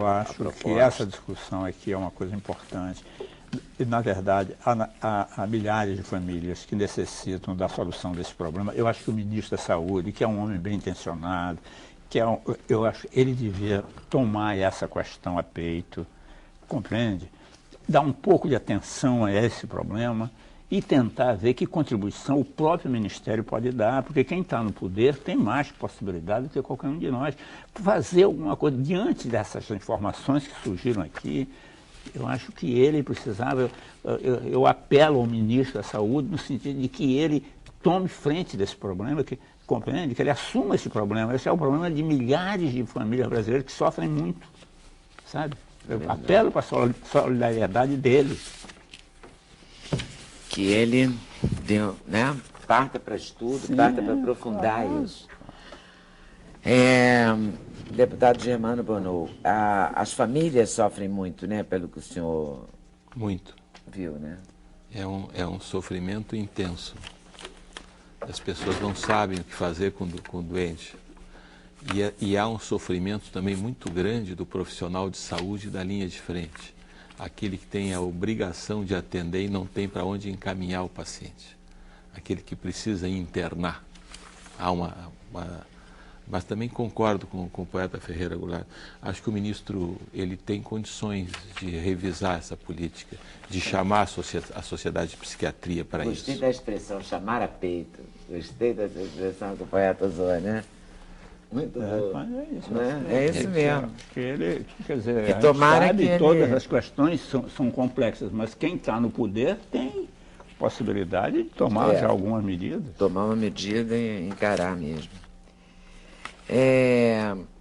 acho que essa discussão aqui é uma coisa importante. E, na verdade, há milhares de famílias que necessitam da solução desse problema. Eu acho que o ministro da Saúde, que é um homem bem intencionado, eu acho que ele devia tomar essa questão a peito, compreende? Dar um pouco de atenção a esse problema e tentar ver que contribuição o próprio Ministério pode dar, porque quem está no poder tem mais possibilidade do que qualquer um de nós. Fazer alguma coisa diante dessas informações que surgiram aqui, eu acho que ele precisava, eu apelo ao ministro da Saúde no sentido de que ele tome frente desse problema, que compreende, que ele assuma esse problema. Esse é o problema de milhares de famílias brasileiras que sofrem muito, sabe? Eu apelo para a solidariedade dele. Que ele deu, né? Parta para estudo, parta para aprofundar isso. Deputado Germano Bonneau, as famílias sofrem muito, né? Pelo que o senhor viu, né? É um sofrimento intenso. As pessoas não sabem o que fazer com o doente. E há um sofrimento também muito grande do profissional de saúde da linha de frente. Aquele que tem a obrigação de atender e não tem para onde encaminhar o paciente. Aquele que precisa internar. Mas também concordo com o poeta Ferreira Goulart. Acho que o ministro ele tem condições de revisar essa política, de chamar a sociedade de psiquiatria para isso. Gostei da expressão chamar a peito. Gostei dessa expressão que o poeta usou, né? Muito boa. É isso mesmo. Quer dizer, e tomara sabe, que todas as questões são complexas, mas quem está no poder tem possibilidade de tomar já alguma medida. Tomar uma medida e encarar mesmo.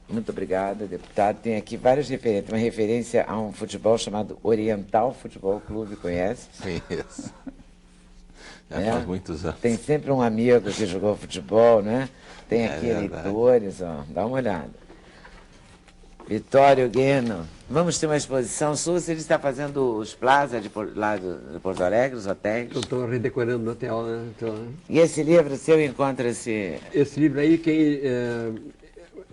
Muito obrigada, deputado. Tem aqui várias referências. Uma referência a um futebol chamado Oriental Futebol Clube, conhece? Conheço. Já faz muitos anos. Tem sempre um amigo que jogou futebol, né? Tem aqui eleitores, ó, dá uma olhada. Vitório Gueno. Vamos ter uma exposição sua, você está fazendo os plazas lá de Porto Alegre, os hotéis? Eu estou redecorando no hotel, né? E esse livro seu encontra esse... Esse livro aí,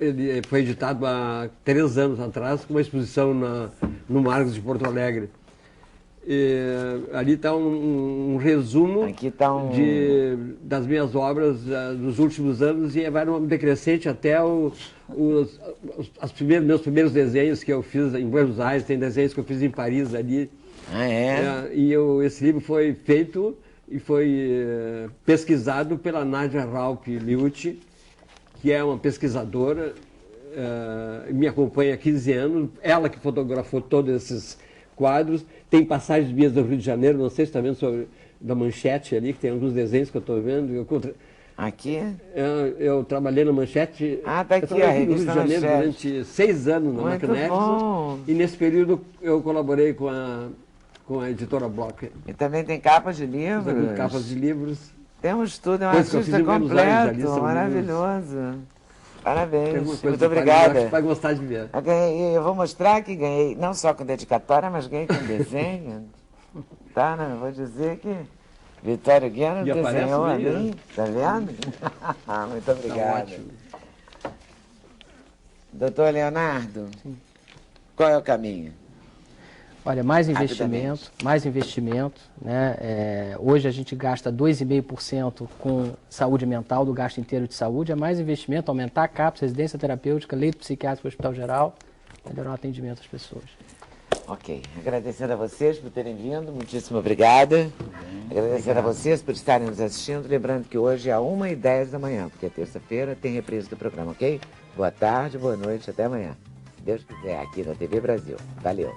ele foi editado há 3 anos atrás, com uma exposição no Marcos de Porto Alegre. Ali está um resumo das minhas obras dos últimos anos e vai numa decrescente até meus primeiros desenhos que eu fiz em Buenos Aires, tem desenhos que eu fiz em Paris ali. Esse livro foi feito e foi pesquisado pela Nadia Raup-Liucci, que é uma pesquisadora, me acompanha há 15 anos, ela que fotografou todos esses quadros. Tem passagens minhas do Rio de Janeiro, não sei se está vendo sobre da Manchete ali, que tem alguns desenhos que eu estou vendo. Aqui? Eu trabalhei na Manchete. Tá aqui a revista no Rio de Janeiro durante 6 anos na Macanex. E nesse período eu colaborei com a editora Bloch. E também tem capas de livros? Capas de livros. Temos tudo, é um artista completo, maravilhoso. Parabéns, muito obrigada. Vai gostar de ver. Eu vou mostrar que ganhei, não só com dedicatória, mas ganhei com desenho. Tá, né? Vou dizer que Vitório Gueno desenhou ali, tá vendo? Muito obrigado. Tá. Doutor Leonardo, qual é o caminho? Olha, mais investimento, né? Hoje a gente gasta 2,5% com saúde mental, do gasto inteiro de saúde. É mais investimento, aumentar a CAPS, residência terapêutica, leito psiquiátrico, hospital geral, melhorar o atendimento às pessoas. Ok. Agradecendo a vocês por terem vindo, muitíssimo obrigada. Agradecendo a vocês por estarem nos assistindo. Lembrando que hoje é 1h10 da manhã, porque é terça-feira, tem reprise do programa, ok? Boa tarde, boa noite, até amanhã. Se Deus quiser, aqui na TV Brasil. Valeu.